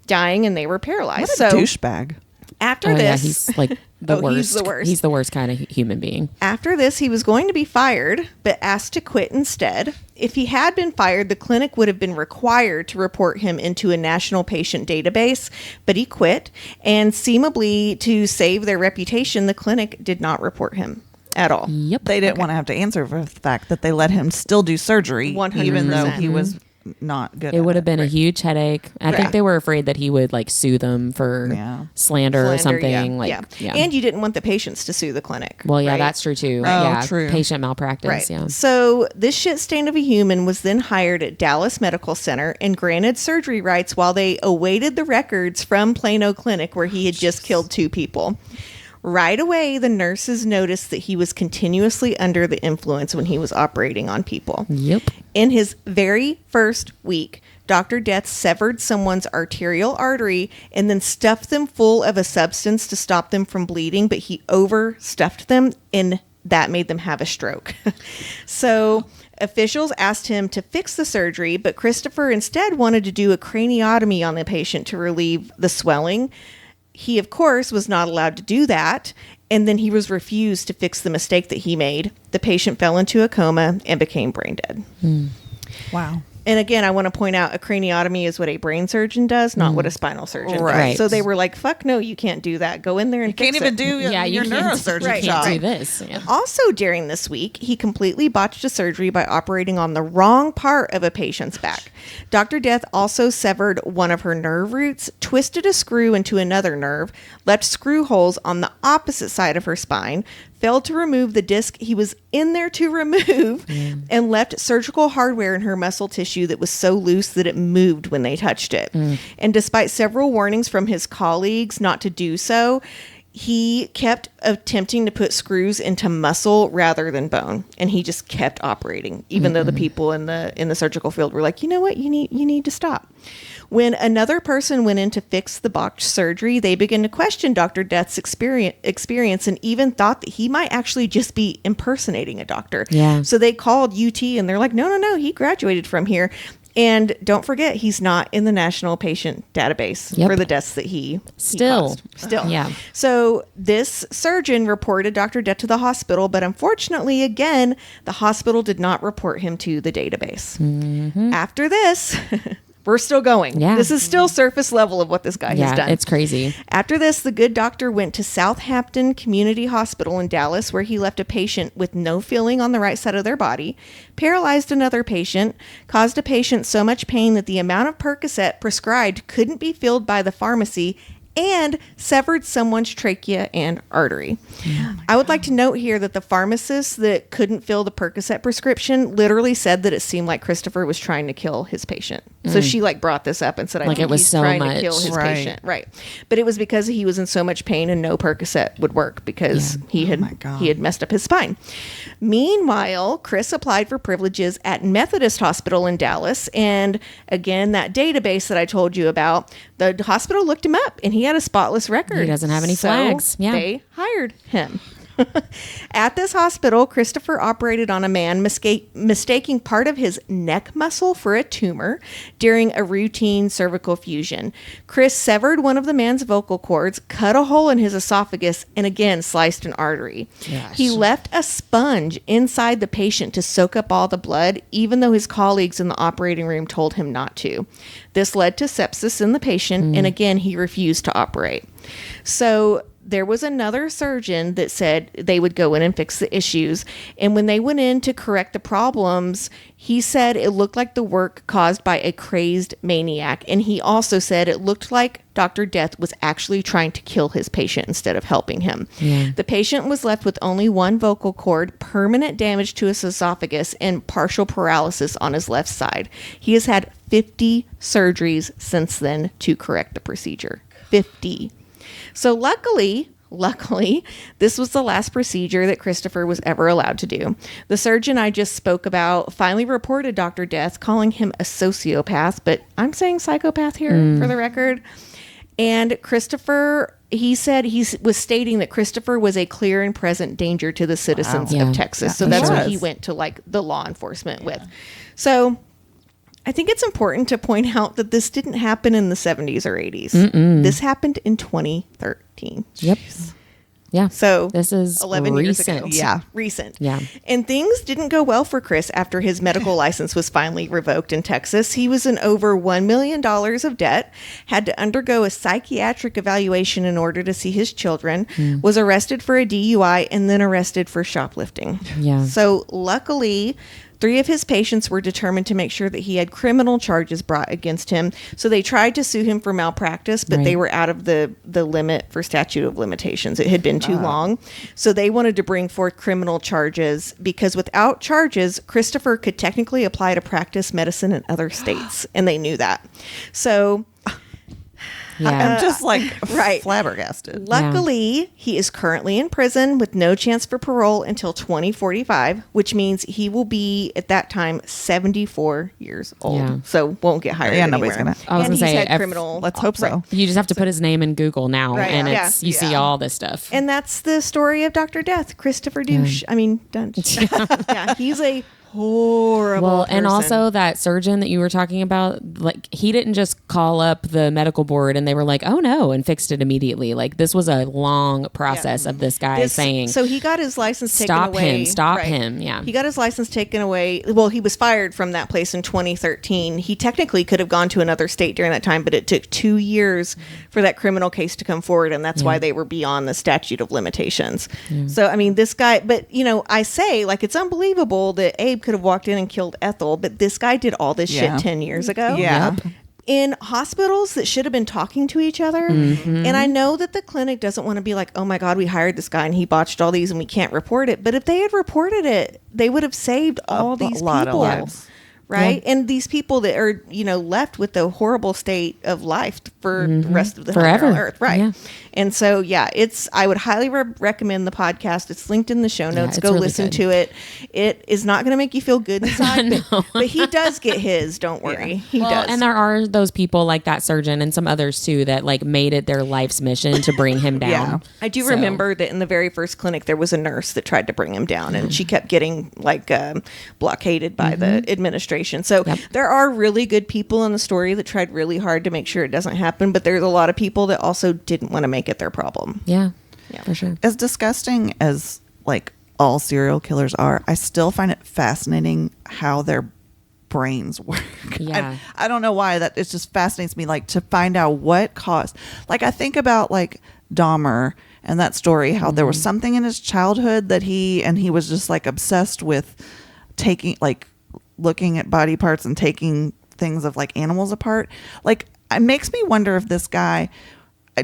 dying and they were paralyzed. What a So douchebag. after Oh, this, yeah, he's like the worst. he's the worst. He's the worst kind of human being. After this, he was going to be fired, but asked to quit instead. If he had been fired, the clinic would have been required to report him into a national patient database, but he quit. And seemingly to save their reputation, the clinic did not report him at all. Yep. They didn't want to have to answer for the fact that they let him still do surgery, 100%. even though he was not good. It at would have been a huge headache. I Yeah. think they were afraid that he would like sue them for slander or something. And you didn't want the patients to sue the clinic. Well, yeah, right? that's true too. Right. Yeah, Oh, true. patient malpractice. Right. Yeah. So this shit stain of a human was then hired at Dallas Medical Center and granted surgery rights while they awaited the records from Plano Clinic where he had just killed 2 people. Right away, the nurses noticed that he was continuously under the influence when he was operating on people. Yep. In his very first week, Dr. Death severed someone's arterial artery and then stuffed them full of a substance to stop them from bleeding, but he overstuffed them and that made them have a stroke. So officials asked him to fix the surgery, but Christopher instead wanted to do a craniotomy on the patient to relieve the swelling. He, of course, was not allowed to do that, and then he was refused to fix the mistake that he made. The patient fell into a coma and became brain dead. Wow. And again, I want to point out a craniotomy is what a brain surgeon does, not what a spinal surgeon Right. does. So they were like, fuck no, you can't do that. Go in there and You can't fix even it. do Yeah, your you can't, neurosurgeon Right, you can't job. do this. Yeah. Also, during this week, he completely botched a surgery by operating on the wrong part of a patient's back. Dr. Death also severed one of her nerve roots, twisted a screw into another nerve, left screw holes on the opposite side of her spine, failed to remove the disc he was in there to remove, and left surgical hardware in her muscle tissue that was so loose that it moved when they touched it. And despite several warnings from his colleagues not to do so, he kept attempting to put screws into muscle rather than bone, and he just kept operating, even though the people in the surgical field were like, you know what, you need to stop. When another person went in to fix the botched surgery, they began to question Dr. Death's experience and even thought that he might actually just be impersonating a doctor. Yeah. So they called UT and they're like, no, he graduated from here. And don't forget, he's not in the National Patient Database Yep. for the deaths that he Still. caused. Still. Yeah. So this surgeon reported Dr. Death to the hospital, but unfortunately, again, the hospital did not report him to the database. After this, we're still going. Yeah. This is still surface level of what this guy has done. It's crazy. After this, the good doctor went to Southampton Community Hospital in Dallas, where he left a patient with no feeling on the right side of their body, paralyzed another patient, caused a patient so much pain that the amount of Percocet prescribed couldn't be filled by the pharmacy, and severed someone's trachea and artery. I would like to note here that the pharmacist that couldn't fill the Percocet prescription literally said that it seemed like Christopher was trying to kill his patient. So she brought this up and said, I Like think it was he's so trying much. to kill his Right. patient. Right. But it was because he was in so much pain and no Percocet would work because he my God. had messed up his spine. Meanwhile, Chris applied for privileges at Methodist Hospital in Dallas. And again, that database that I told you about, the hospital looked him up and he had a spotless record. He doesn't have any So flags. Yeah. They hired him. At this hospital, Christopher operated on a man mistaking part of his neck muscle for a tumor during a routine cervical fusion. Chris severed one of the man's vocal cords, cut a hole in his esophagus, and again sliced an artery. Gosh. He left a sponge inside the patient to soak up all the blood, even though his colleagues in the operating room told him not to. This led to sepsis in the patient, and again, he refused to operate. So there was another surgeon that said they would go in and fix the issues. And when they went in to correct the problems, he said it looked like the work caused by a crazed maniac. And he also said it looked like Dr. Death was actually trying to kill his patient instead of helping him. Yeah. The patient was left with only one vocal cord, permanent damage to his esophagus, and partial paralysis on his left side. He has had 50 surgeries since then to correct the procedure. 50. So luckily, this was the last procedure that Christopher was ever allowed to do. The surgeon I just spoke about finally reported Dr. Death, calling him a sociopath, but I'm saying psychopath here for the record. And Christopher, he said he was stating that Christopher was a clear and present danger to the citizens Yeah. of Texas. Yeah, So he that's what was. he went to like the law enforcement with. So I think it's important to point out that this didn't happen in the 70s or 80s. This happened in 2013. Yep. Yeah. So this is 11 years ago. recent. Yeah. Recent. Yeah. And things didn't go well for Chris after his medical license was finally revoked in Texas. He was in over $1 million of debt, had to undergo a psychiatric evaluation in order to see his children, was arrested for a DUI, and then arrested for shoplifting. Yeah. So luckily, 3 of his patients were determined to make sure that he had criminal charges brought against him. So they tried to sue him for malpractice, but they Right. were out of the limit for statute of limitations. It had been too long. So they wanted to bring forth criminal charges because without charges, Christopher could technically apply to practice medicine in other states. And they knew that. So Yeah. I'm just like right. flabbergasted. luckily, he is currently in prison with no chance for parole until 2045, which means he will be at that time 74 years old. Yeah. So won't get hired Yeah, nobody's anywhere. gonna- I was And gonna he's say, had criminal. Let's hope so. You just have to put his name in Google now, Right. and Yeah. it's you see Yeah. all this stuff. And that's the story of Dr. Death, Christopher Douche. I mean, Dunch. Yeah, he's a horrible Well, and person. also that surgeon that you were talking about, like he didn't just call up the medical board and they were like, "Oh no," and fixed it immediately. Like this was a long process of this guy saying, so he got his license taken "Stop away. him, stop Right. him." Yeah. He got his license taken away. Well, he was fired from that place in 2013. He technically could have gone to another state during that time, but it took 2 years for that criminal case to come forward, and that's why they were beyond the statute of limitations. So, I mean, this guy, but I say, like, it's unbelievable that Abe could have walked in and killed Ethel, but this guy did all this Yeah. shit 10 years ago. Yeah. In hospitals that should have been talking to each other. And I know that the clinic doesn't want to be like, oh my God, we hired this guy and he botched all these and we can't report it. But if they had reported it, they would have saved all these lot of people. lives. Right. And these people that are, left with the horrible state of life for the rest of the Forever. on Earth. Right. Yeah. And so, I would highly recommend the podcast. It's linked in the show notes. it's Go really listen good. to it. It is not going to make you feel good inside, but he does get his. Don't worry. He does. And there are those people like that surgeon and some others too that like made it their life's mission to bring him down. Yeah. I do So- remember that in the very first clinic, there was a nurse that tried to bring him down, and she kept getting blockaded by the administration. So there are really good people in the story that tried really hard to make sure it doesn't happen, but there's a lot of people that also didn't want to make it their problem. Yeah. Yeah. For sure. As disgusting as like all serial killers are, I still find it fascinating how their brains work. Yeah. I don't know why that it just fascinates me, like to find out what caused. Like I think about like Dahmer and that story, how there was something in his childhood that he was just like obsessed with taking, like looking at body parts and taking things of like animals apart. Like it makes me wonder if this guy,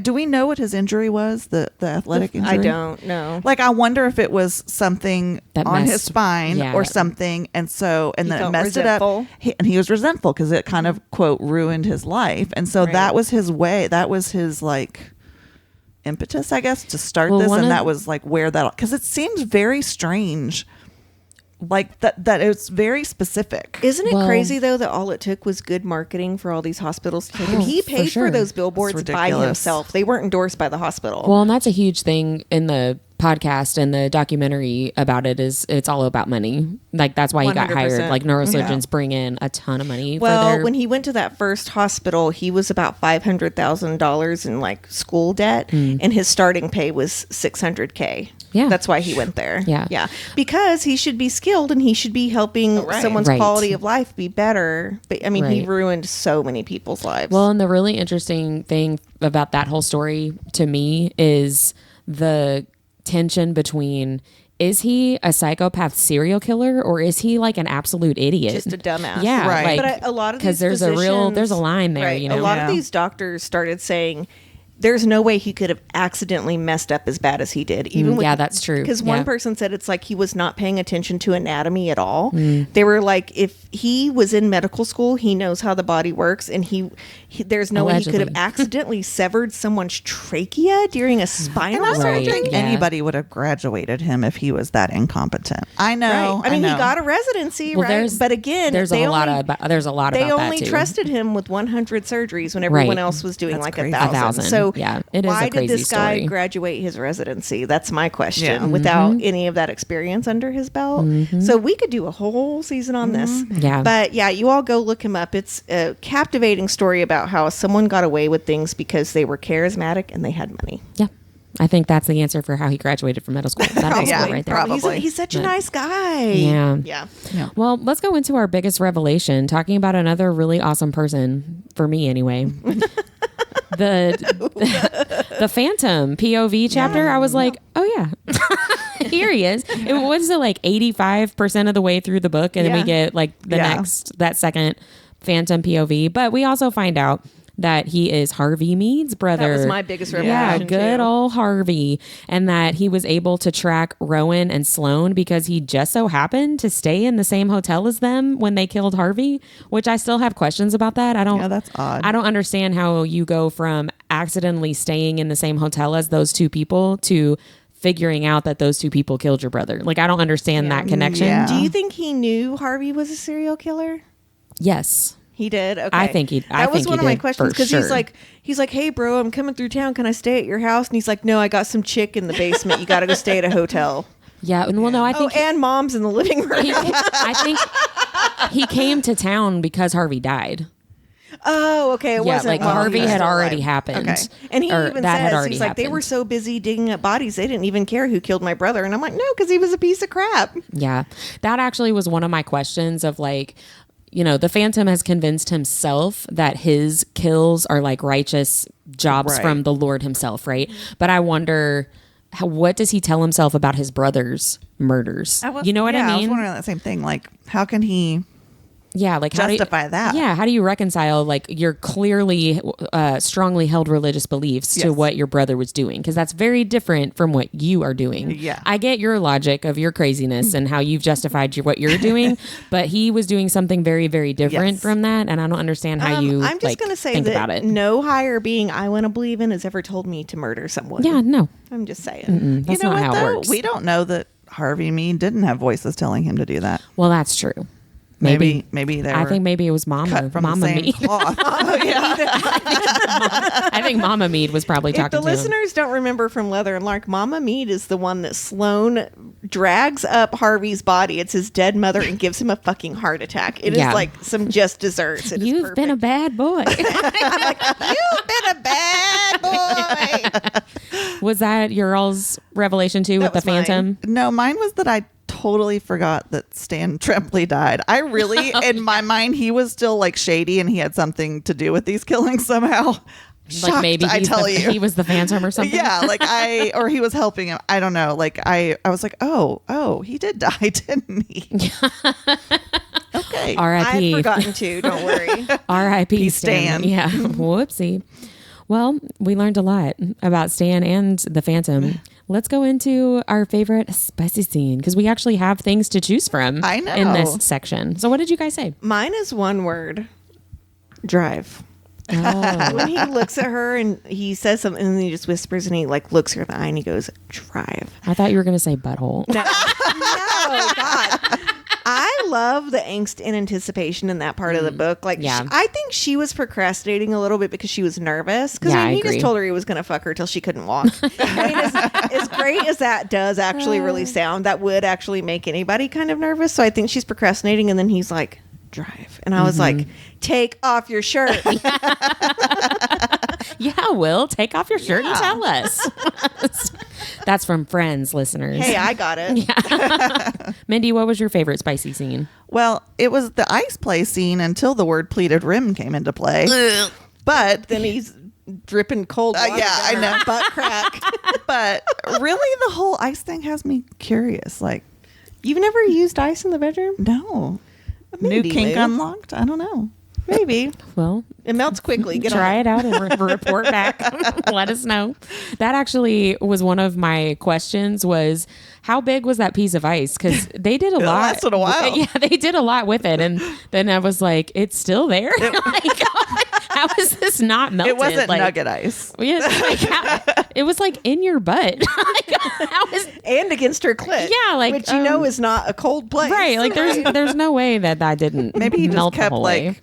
do we know what his injury was? The athletic injury? I don't know. Like, I wonder if it was something That on his messed- spine yeah. or something. And so, and He then it felt messed resentful. it up. And he was resentful because it kind of, quote, ruined his life. And so Right. that was his way. That was his, like, impetus, I guess, to start Well, this. one And of- that was, like, where that, because it seems very strange. Like, that it's very specific. Isn't it Well- crazy though that all it took was good marketing for all these hospitals to take him? Oh, He for paid sure. for those billboards It's by ridiculous. himself. They weren't endorsed by the hospital. Well, and that's a huge thing in the podcast and the documentary about it is it's all about money. Like that's why he got 100%. hired. Like neurosurgeons Yeah. bring in a ton of money. Well, for their, when he went to that first hospital, he was about $500,000 in like school debt, and his starting pay was $600K. Yeah. That's why he went there. Yeah. Yeah. Because he should be skilled and he should be helping Right. someone's Right. quality of life be better. But I mean, he Right. ruined so many people's lives. well, and the really interesting thing about that whole story to me is the tension between, is he a psychopath serial killer or is he like an absolute idiot? Just a dumbass. Yeah. Right. But a lot of these because there's a line there, right, you know? a lot Yeah. of these doctors started saying there's no way he could have accidentally messed up as bad as he did. Even with, yeah, that's true. Because Yeah. one person said it's like he was not paying attention to anatomy at all. Mm. They were like, if he was in medical school, he knows how the body works, and he there's no way he could have Allegedly. accidentally severed someone's trachea during a spinal And I don't Right, surgery. think yeah. anybody would have graduated him if he was that incompetent. I know. Right. I mean, he know. got a residency, Well, right? But again, there's they a lot only- about there's a lot they about only that too. trusted him with 100 surgeries when everyone Right. else was doing That's like crazy. 1,000. 1,000. So Yeah, it is a why did crazy this guy story. graduate his residency? That's my question. Yeah. Without Mm-hmm. any of that experience under his belt, so we could do a whole season on this. Mm-hmm. Yeah. But yeah, you all go look him up. It's a captivating story about how someone got away with things because they were charismatic and they had money. Yeah. I think that's the answer for how he graduated from medical school. Medical Yeah, school right there. probably. He's such a But- nice guy. Yeah. Yeah. Yeah. Well, let's go into our biggest revelation, talking about another really awesome person, for me anyway. the Phantom POV chapter, I was like, oh yeah, here he is. It was like 85% of the way through the book, and then we Yeah. get like the Yeah. that second Phantom POV. But we also find out that he is Harvey Mead's brother. That was my biggest Yeah, revelation, good too. old Harvey. And that he was able to track Rowan and Sloane because he just so happened to stay in the same hotel as them when they killed Harvey, which I still have questions about that. Yeah, that's odd. I don't understand how you go from accidentally staying in the same hotel as those two people to figuring out that those two people killed your brother. Like, I don't understand that connection. Yeah. Do you think he knew Harvey was a serial killer? Yes. He did. Okay, I think he- I That was think one he of my did, questions for because sure. he's like, hey, bro, I'm coming through town. Can I stay at your house? And he's like, no, I got some chick in the basement. You got to go stay at a hotel. Yeah. Well, no, I Oh, think and mom's in the living room. I think he came to town because Harvey died. Oh, okay. It Yeah, wasn't like while he Harvey was had still already alive. happened. Okay. And he Or even that had says, already he's like, they were happened. so busy digging up bodies, they didn't even care who killed my brother. And I'm like, no, because he was a piece of crap. Yeah. That actually was one of my questions of like, you know, the Phantom has convinced himself that his kills are like righteous jobs Right. from the Lord himself, right? But I wonder, what does he tell himself about his brother's murders? You know what yeah, I I was mean? wondering that same thing. Like, how can he Yeah, like justify that? Yeah, how do you reconcile like your clearly strongly held religious beliefs to Yes. what your brother was doing? Because that's very different from what you are doing. Yeah. I get your logic of your craziness and how you've justified what you're doing, but he was doing something very, very different Yes. from that, and I don't understand how you. I'm just like, going to say think that about it. no higher being I want to believe in has ever told me to murder someone. Yeah, no, I'm just saying. that's you know not what, how it though? works. We don't know that Harvey Mead didn't have voices telling him to do that. Well, that's true. Maybe they I were think maybe it was Mama. cut from Mama the same Mead. cloth. I think Mama Mead was probably If talking the to him. listeners don't remember from Leather and Lark, Mama Mead is the one that Sloane drags up Harvey's body. It's his dead mother and gives him a fucking heart attack. It is Yeah. like some just desserts. It is You've been a perfect. bad boy. You've been a bad boy. Was that your all's revelation too with That the was mine. Phantom? No, mine was that I totally forgot that Stan Tremblay died. I really, in my mind, he was still like shady and he had something to do with these killings somehow. Like Shocked, maybe I he's tell you. he was the Phantom or something. Yeah, like or he was helping him. I don't know. Like I was like, oh, he did die, didn't he? Okay. I've R.I.P. forgotten to. Don't worry. R.I.P. Stan. Stan. Yeah. Whoopsie. Well, we learned a lot about Stan and the Phantom. Let's go into our favorite spicy scene because we actually have things to choose from I know. in this section. So what did you guys say? Mine is one word. Drive. Oh, When he looks at her and he says something and then he just whispers and he like looks her in the eye and he goes, drive. I thought you were going to say butthole. No, God. I love the angst and anticipation in that part of the book. Like, Yeah. I think she was procrastinating a little bit because she was nervous. Because Yeah, I he agree. just told her he was going to fuck her till she couldn't walk. I mean, as great as that does actually really sound, that would actually make anybody kind of nervous. So I think she's procrastinating, and then he's like, drive. And I was like, take off your shirt. Yeah, Will, take off your shirt and tell us. That's from Friends, listeners. Hey, I got it. Mindy, what was your favorite spicy scene? Well, it was the ice play scene until the word pleated rim came into play. But Then he's dripping cold water. Yeah, I down her know. butt crack. But really, the whole ice thing has me curious. Like, You've never used ice in the bedroom? no. Maybe, New kink Lou. unlocked? I don't know. Maybe. Well, It melts quickly. Get try on it out and report back. Let us know. That actually was one of my questions was how big was that piece of ice? Because they did a It lot. lasted a while. Yeah, they did a lot with it. And then I was like, it's still there? Like, how is this not melted? It wasn't like, nugget ice. Yeah, it was like in your butt. Like, how is and against her clit. Yeah, like, which you know is not a cold place. right? Like there's no way that didn't Maybe he just melt kept the whole way.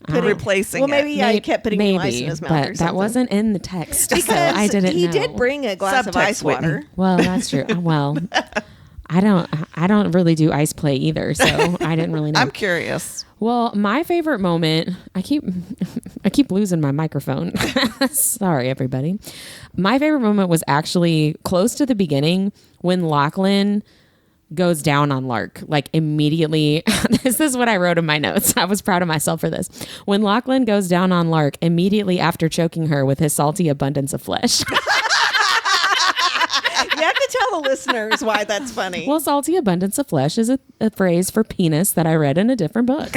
replacing Well, maybe it. yeah, he kept putting new ice in his mouth. but or that something. wasn't in the text, because so I didn't. he know. did bring a glass of Subtext, ice water. Whitney. Well, that's true. Well, I don't really do ice play either, so I didn't really know. I'm curious. Well, my favorite moment, I keep losing my microphone. Sorry, everybody. My favorite moment was actually close to the beginning when Lachlan goes down on Lark, like immediately. This is what I wrote in my notes. I was proud of myself for this. When Lachlan goes down on Lark immediately after choking her with his salty abundance of flesh. You have to tell the listeners why that's funny. Well, salty abundance of flesh is a phrase for penis that I read in a different book.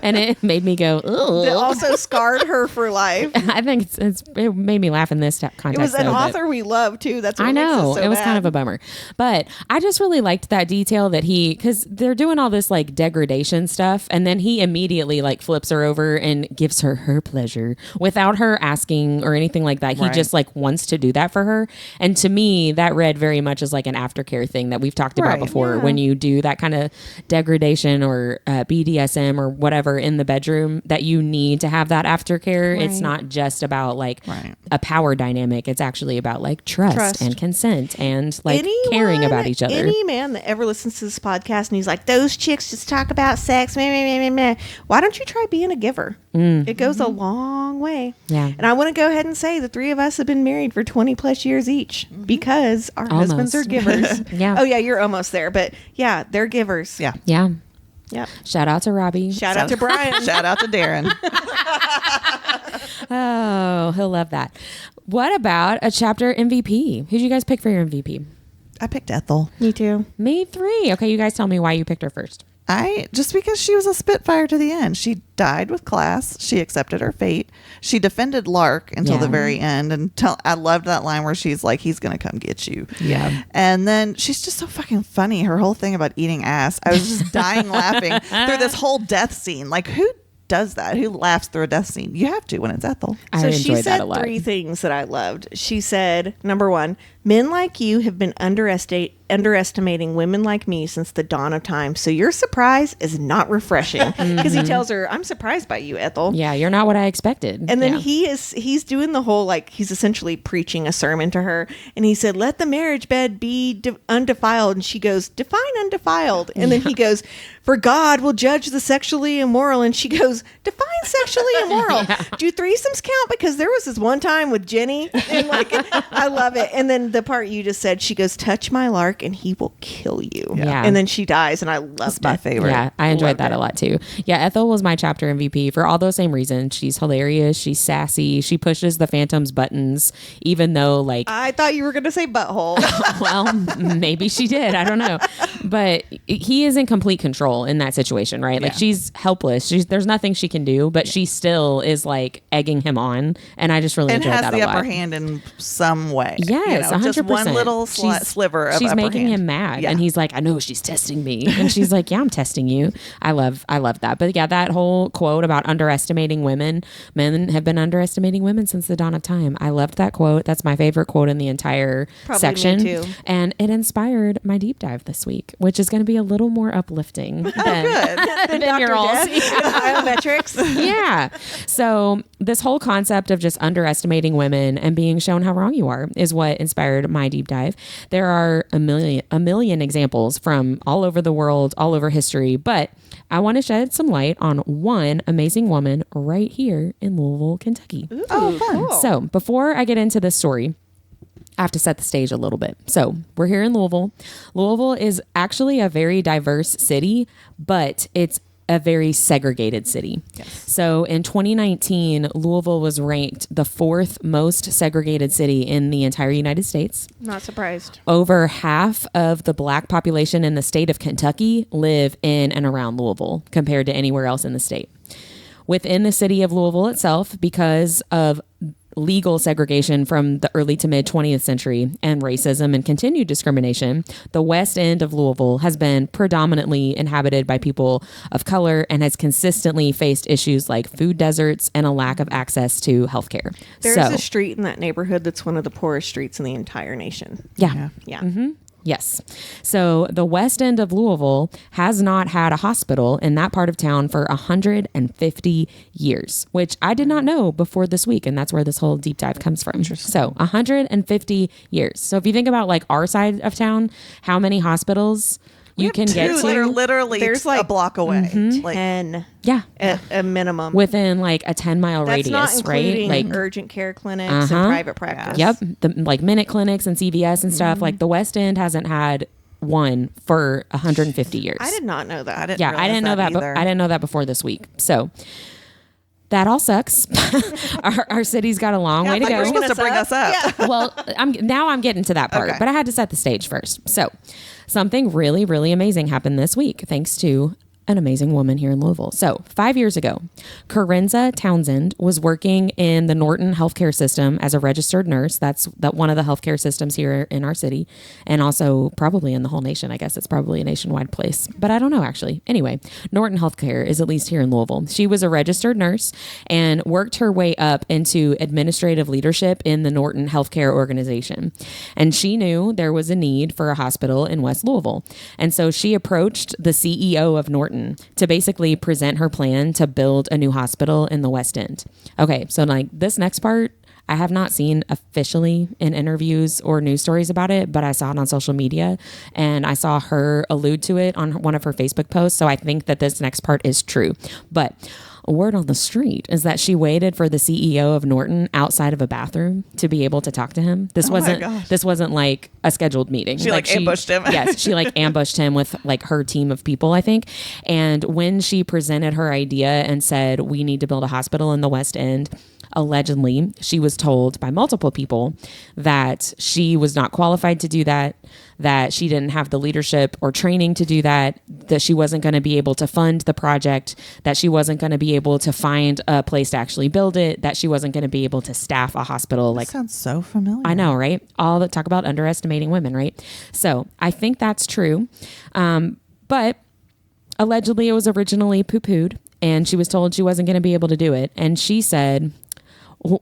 And it made me go, It ugh. also scarred her for life. I think it made me laugh in this context. It was an though, but- author we love too. That's what I know makes it, so it was bad. kind of a bummer, but I just really liked that detail that because they're doing all this like degradation stuff, and then he immediately like flips her over and gives her pleasure without her asking or anything like that. He Right. just like wants to do that for her, and to me that read very much as like an aftercare thing that we've talked about Right, before. yeah. When you do that kind of degradation or BDSM or whatever in the bedroom, that you need to have that aftercare. It's Right. not just about like Right. a power dynamic. It's actually about like trust. And consent and like caring about each other. Any man that ever listens to this podcast and he's like, those chicks just talk about sex. Meh, meh, meh, meh, meh. Why don't you try being a giver? It goes a long way. Yeah. And I want to go ahead and say the three of us have been married for 20 plus years each because our husbands are Almost. givers. Yeah. Oh, yeah, you're almost there. But yeah, they're givers. Yeah. Yeah. Yep. Shout out to Robbie. Shout out to Brian. Shout out to Darren. Oh, he'll love that. What about a chapter MVP? Who'd you guys pick for your MVP? I picked Ethel. Me too. Me 3. Okay, you guys tell me why you picked her first. Just because she was a spitfire to the end. She died with class. She accepted her fate. She defended Lark until Yeah. the very end. And I loved that line where she's like, he's going to come get you. Yeah. And then she's just so fucking funny. Her whole thing about eating ass. I was just dying laughing through this whole death scene. Like, who does that? Who laughs through a death scene? You have to when it's Ethel. I So she enjoyed said that a lot. 3 things that I loved. She said, number 1, men like you have been underestimating women like me since the dawn of time. So your surprise is not refreshing. Because he tells her, I'm surprised by you, Ethel. Yeah, you're not what I expected. And then Yeah. he's doing the whole, like, he's essentially preaching a sermon to her. And he said, let the marriage bed be undefiled. And she goes, define undefiled. And then he goes, for God will judge the sexually immoral. And she goes, define sexually immoral. Do threesomes count? Because there was this one time with Jenny. And like, I love it. And then the part you just said, she goes, touch my Lark and he will kill you. Yeah. And then she dies. And I love That's my that. favorite. Yeah, I enjoyed Loved that it. a lot too. Yeah, Ethel was my chapter MVP for all those same reasons. She's hilarious. She's sassy. She pushes the Phantom's buttons, even though like, I thought you were going to say butthole. well, maybe she did. I don't know. But he is in complete control in that situation, right? Like Yeah. she's helpless. There's nothing she can do, but she still is like egging him on. And I just really And enjoyed has that the a lot. upper hand in some way. Yes, 100%. Just one little sliver of she's upper making hand. him mad, Yeah. and he's like, "I know she's testing me," and she's like, "Yeah, I'm testing you." I love that. But yeah, that whole quote about underestimating women. Men have been underestimating women since the dawn of time. I loved that quote. That's my favorite quote in the entire Probably section, me too. and it inspired my deep dive this week, which is going to be a little more uplifting than, than Dr. your all's. Biometrics. Yeah. So this whole concept of just underestimating women and being shown how wrong you are is what inspired my deep dive. There are a million examples from all over the world, all over history, but I want to shed some light on one amazing woman right here in Louisville, Kentucky. Oh, fun. So before I get into this story, I have to set the stage a little bit. So we're here in Louisville. Louisville is actually a very diverse city, but it's a very segregated city. Yes. So in 2019, Louisville was ranked the 4th most segregated city in the entire United States. Not surprised. Over half of the black population in the state of Kentucky live in and around Louisville compared to anywhere else in the state. Within the city of Louisville itself, because of legal segregation from the early to mid 20th century and racism and continued discrimination, the west end of Louisville has been predominantly inhabited by people of color and has consistently faced issues like food deserts and a lack of access to healthcare. There's a street in that neighborhood that's one of the poorest streets in the entire nation. Yeah. Yes. So the west end of Louisville has not had a hospital in that part of town for 150 years, which I did not know before this week. And that's where this whole deep dive comes from. So 150 years. So if you think about like our side of town, how many hospitals you can get to? They're literally There's like a block away. Like, 10 Yeah. at a minimum. Within like a 10-mile That's radius, not including right? Like urgent care clinics and private practice. Yep. The like minute clinics and CVS and stuff. Like the West End hasn't had one for 150 years. I did not know that. I didn't know that. either. I didn't know that before this week. So that all sucks. our city's got a long way to like go. we're supposed to bring us up. Yeah. Well, I'm getting to that part, Okay. but I had to set the stage first. So something really, really amazing happened this week, thanks to an amazing woman here in Louisville. So 5 years ago, Corenza Townsend was working in the Norton healthcare system as a registered nurse. That's one of the healthcare systems here in our city, and also probably in the whole nation. I guess it's probably a nationwide place, but I don't know actually. Anyway, Norton Healthcare is at least here in Louisville. She was a registered nurse and worked her way up into administrative leadership in the Norton Healthcare organization. And she knew there was a need for a hospital in West Louisville. And so she approached the CEO of Norton to basically present her plan to build a new hospital in the West End. Okay, so like this next part, I have not seen officially in interviews or news stories about it, but I saw it on social media and I saw her allude to it on one of her Facebook posts. So I think that this next part is true. But a word on the street is that she waited for the CEO of Norton outside of a bathroom to be able to talk to him. This wasn't like a scheduled meeting. She ambushed him. Yes, she like ambushed him with like her team of people, I think. And when she presented her idea and said, we need to build a hospital in the West End, allegedly, she was told by multiple people that she was not qualified to do that, that she didn't have the leadership or training to do that she wasn't going to be able to fund the project, that she wasn't going to be able to find a place to actually build it, that she wasn't going to be able to staff a hospital. That sounds so familiar. I know, right? All that talk about underestimating women, right? So I think that's true. But allegedly it was originally poo-pooed and she was told she wasn't going to be able to do it. And she said,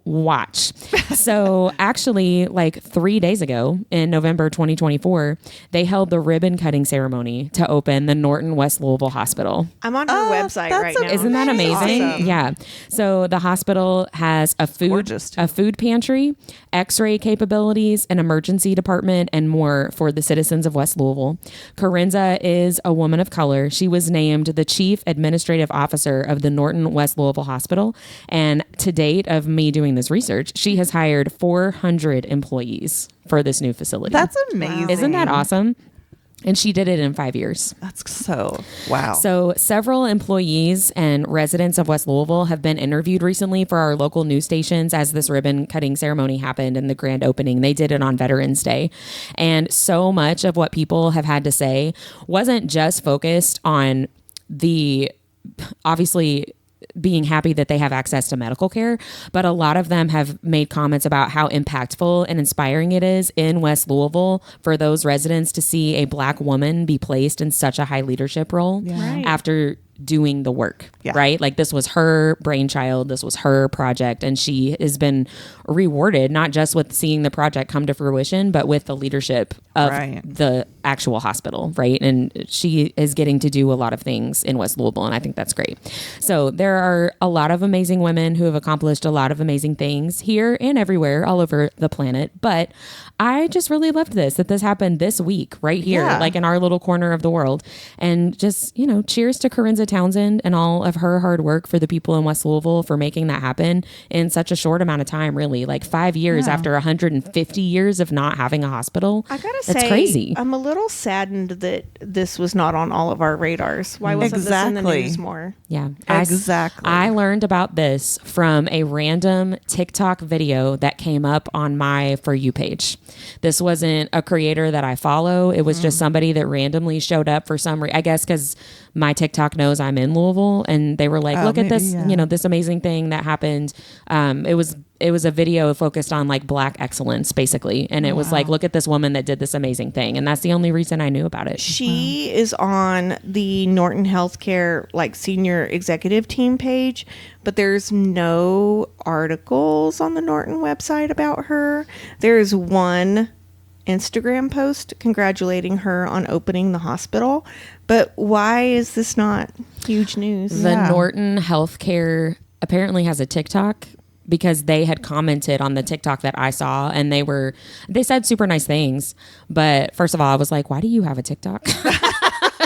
watch. So actually, like 3 days ago in November 2024, they held the ribbon cutting ceremony to open the Norton West Louisville Hospital. I'm on her website that's right now. Isn't that amazing? Awesome. Yeah. So the hospital has a food pantry, x-ray capabilities, an emergency department, and more for the citizens of West Louisville. Corenza is a woman of color. She was named the chief administrative officer of the Norton West Louisville Hospital. And to date of me doing this research, she has hired 400 employees for this new facility. That's amazing. Isn't that awesome? And she did it in 5 years. That's so, wow. So several employees and residents of West Louisville have been interviewed recently for our local news stations as this ribbon cutting ceremony happened and the grand opening. They did it on Veterans Day. And so much of what people have had to say wasn't just focused on the, obviously, being happy that they have access to medical care, but a lot of them have made comments about how impactful and inspiring it is in West Louisville for those residents to see a Black woman be placed in such a high leadership role after doing the work, right? Like this was her brainchild, this was her project, and she has been rewarded not just with seeing the project come to fruition, but with the leadership of the actual hospital, right? And she is getting to do a lot of things in West Louisville, and I think that's great. So there are a lot of amazing women who have accomplished a lot of amazing things here and everywhere, all over the planet, but I just really loved that this happened this week right here, like in our little corner of the world. And just, cheers to Corenza Townsend and all of her hard work for the people in West Louisville for making that happen in such a short amount of time, really. Like 5 years after 150 years of not having a hospital. I gotta That's say, crazy. I'm a little saddened that this was not on all of our radars. Why wasn't this in the news more? Yeah, Exactly. I learned about this from a random TikTok video that came up on my For You page. This wasn't a creator that I follow. It was just somebody that randomly showed up for some I guess because my TikTok knows I'm in Louisville, and they were like, look at this, this amazing thing that happened. It was a video focused on like Black excellence, basically. And it was like, look at this woman that did this amazing thing. And that's the only reason I knew about it. She is on the Norton Healthcare like senior executive team page, but there's no articles on the Norton website about her. There's one Instagram post congratulating her on opening the hospital. But why is this not huge news? The Norton Healthcare apparently has a TikTok, because they had commented on the TikTok that I saw, and they said super nice things. But first of all, I was like, why do you have a TikTok?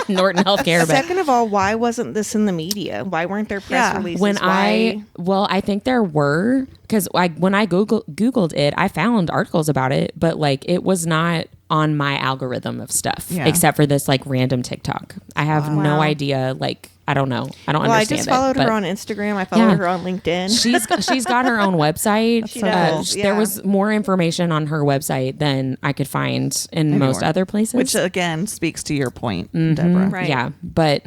Norton Healthcare. Second of all, why wasn't this in the media? Why weren't there press releases? I think there were, because when I Googled it, I found articles about it, but like it was not on my algorithm of stuff, except for this like random TikTok. I have no idea. Like, I don't know. I don't understand. I just followed her on Instagram. I followed her on LinkedIn. She's got her own website. She does. There was more information on her website than I could find in most other places. Which again speaks to your point, Deborah. Right. Yeah, but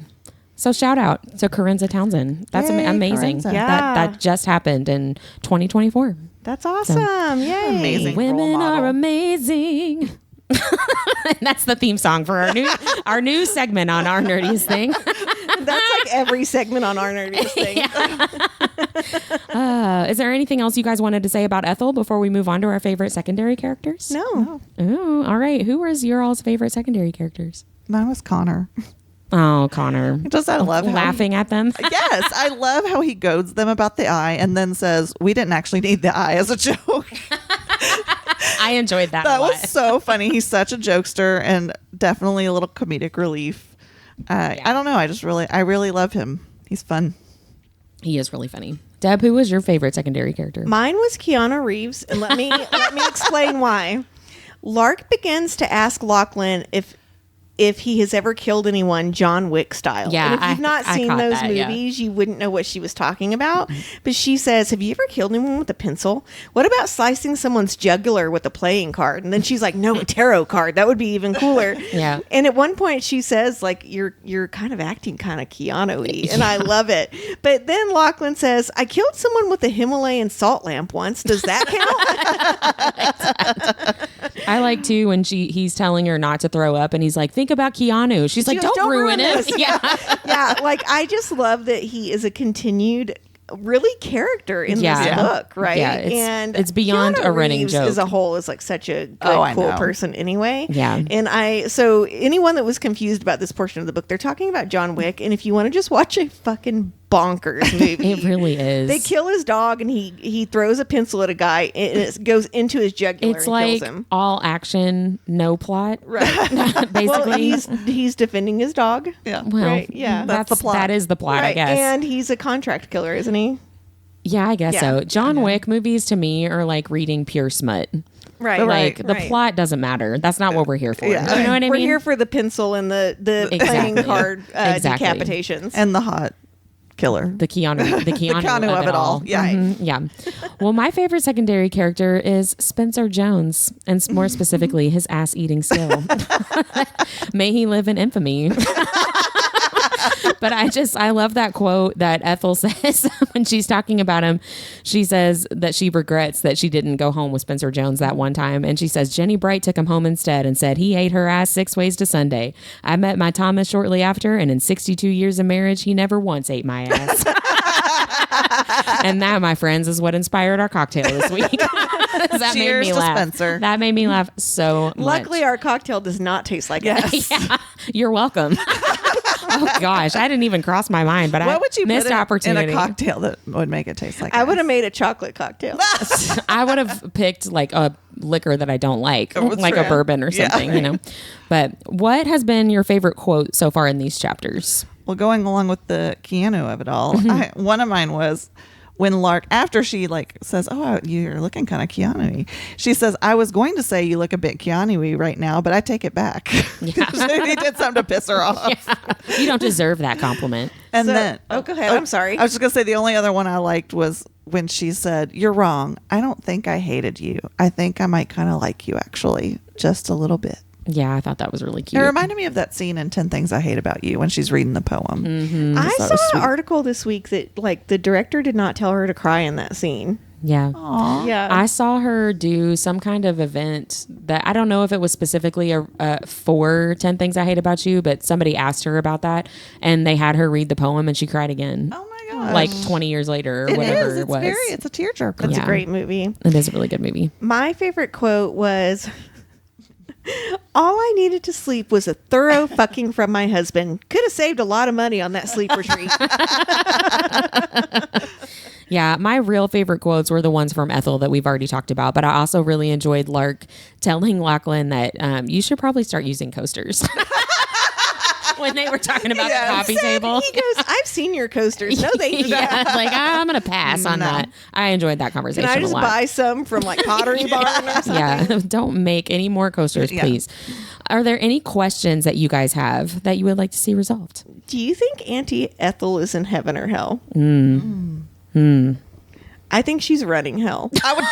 so shout out to Corenza Townsend. That's amazing. Corenza. That just happened in 2024. That's awesome. Yay. Amazing. Women are amazing. That's the theme song for our new segment on Our Nerdiest Thing. That's like every segment on Our Nerdiest Thing. Is there anything else you guys wanted to say about Ethel before we move on to our favorite secondary characters? No. Ooh, all right. Who was your all's favorite secondary characters? Mine was Connor. Oh, Connor. I love laughing at them. Yes, I love how he goads them about the eye and then says, we didn't actually need the eye as a joke. I enjoyed that. That was so funny. He's such a jokester and definitely a little comedic relief. I don't know. I really love him. He's fun. He is really funny. Deb, who was your favorite secondary character? Mine was Keanu Reeves, and let me explain why. Lark begins to ask Lachlan if he has ever killed anyone John Wick style. Yeah, and if you've not I seen caught those that, yeah. movies, you wouldn't know what she was talking about. But she says, have you ever killed anyone with a pencil? What about slicing someone's jugular with a playing card? And then she's like, no, a tarot card. That would be even cooler. Yeah. And at one point she says, like, you're kind of acting kind of Keanu-y. And I love it. But then Lachlan says, I killed someone with a Himalayan salt lamp once. Does that count? I like too when he's telling her not to throw up, and he's like, think about Keanu. She's like, don't ruin it. Yeah. Yeah. Like, I just love that he is a continued really character in this book, right? Yeah, it's beyond Keanu a running Reeves joke. as a whole is like such a good, cool person anyway. Yeah. And so anyone that was confused about this portion of the book, they're talking about John Wick, and if you want to just watch a fucking bonkers movie. It really is. They kill his dog, and he throws a pencil at a guy, and it goes into his jugular It's and like kills him. all action, no plot. Right. Basically. Well, he's defending his dog. Yeah. Well, Right, yeah. that's the plot. That is the plot, Right. I guess. And he's a contract killer, isn't he? Yeah, I guess Yeah. so. John Wick movies to me are like reading pure smut. Right. Like right, the right. plot doesn't matter. That's not what we're here for. Yeah. You know what I We're mean? here for the pencil and the playing Exactly. card Exactly. decapitations. And the hot killer. the Keanu Keanu of it all. Yeah. Yeah. Well, my favorite secondary character is Spencer Jones, and more specifically, his ass-eating skill. May he live in infamy. But I love that quote that Ethel says when she's talking about him. She says that she regrets that she didn't go home with Spencer Jones that one time. And she says, Jenny Bright took him home instead and said he ate her ass 6 ways to Sunday. I met my Thomas shortly after, and in 62 years of marriage, he never once ate my ass. And that, my friends, is what inspired our cocktail this week. That Cheers made me to laugh. Spencer. That made me laugh so much. Luckily, our cocktail does not taste like ass. Yeah, you're welcome. Oh gosh, I didn't even cross my mind, but What I would you missed put in opportunity. a cocktail that would make it taste like I would ass? have made a chocolate cocktail. I would have picked like a liquor that I don't like, Oh, like true. a bourbon or Yeah. something, you know. But what has been your favorite quote so far in these chapters? Well, going along with the Keanu of it all, one of mine was when Lark, after she like says, "Oh, you're looking kind of Keanu-y," she says, "I was going to say you look a bit Keanu-y right now, but I take it back." Yeah. He did something to piss her off. Yeah. You don't deserve that compliment. And So- then, go ahead. I'm sorry. I was just gonna say the only other one I liked was when she said, "You're wrong. I don't think I hated you. I think I might kind of like you, actually, just a little bit." Yeah, I thought that was really cute. It reminded me of that scene in 10 Things I Hate About You when she's reading the poem. Mm-hmm. I That saw was an sweet. article this week that like the director did not tell her to cry in that scene. Yeah. Aw. Yeah. I saw her do some kind of event that I don't know if it was specifically for 10 Things I Hate About You, but somebody asked her about that and they had her read the poem and she cried again. Oh my gosh. Like 20 years later or It whatever is. it It's was. it's a tearjerker. It's Yeah. a great movie. It is a really good movie. My favorite quote was, "All I needed to sleep was a thorough fucking from my husband. Could have saved a lot of money on that sleep retreat." Yeah, my real favorite quotes were the ones from Ethel that we've already talked about, but I also really enjoyed Lark telling Lachlan that you should probably start using coasters. When they were talking about the coffee table. He goes, "I've seen your coasters. No, thank you. Yeah, like I'm going to pass on No. that. I enjoyed that Can conversation I a just lot. buy some from like Pottery Barn or something?" Yeah, don't make any more coasters, Yeah. please. Are there any questions that you guys have that you would like to see resolved? Do you think Auntie Ethel is in heaven or hell? I think she's running hell.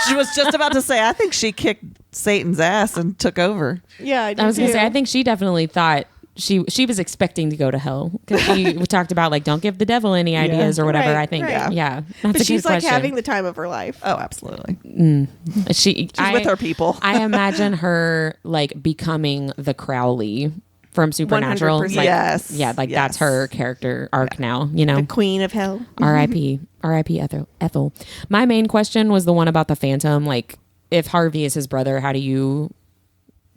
She was just about to say, I think she kicked Satan's ass and took over. Yeah, I, I was going to too. say, I think she definitely thought she was expecting to go to hell because she talked about like, don't give the devil any ideas or whatever. Right, I think, right. yeah, that's But a she's good like question. having the time of her life. Oh, absolutely. She's with her people. I imagine her like becoming the Crowley from Supernatural. 100%. Like, Yes. yeah, like that's Yes. her character arc now. You know, The queen of hell. R.I.P. R.I.P. Ethel. My main question was the one about the Phantom. Like, if Harvey is his brother, how do you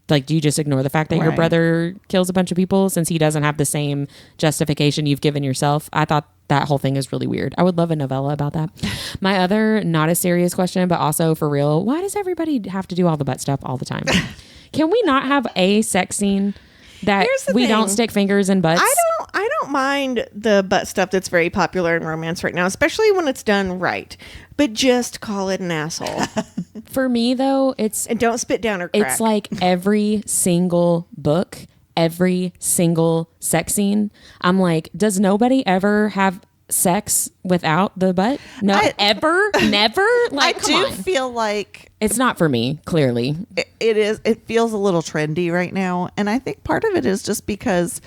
like? Do you just ignore the fact that your Right. brother kills a bunch of people since he doesn't have the same justification you've given yourself? I thought that whole thing is really weird. I would love a novella about that. My other not a serious question, but also for real, why does everybody have to do all the butt stuff all the time? Can we not have a sex scene that Here's the we don't thing. stick fingers in butts? I don't mind the butt stuff that's very popular in romance right now, especially when it's done right. But just call it an asshole. For me though, it's And don't spit down her crack. It's like every single book, every single sex scene. I'm like, does nobody ever have sex without the butt? No, ever, never. Like, I come do on. feel like It's not for me. Clearly, it feels a little trendy right now. And I think part of it is just because,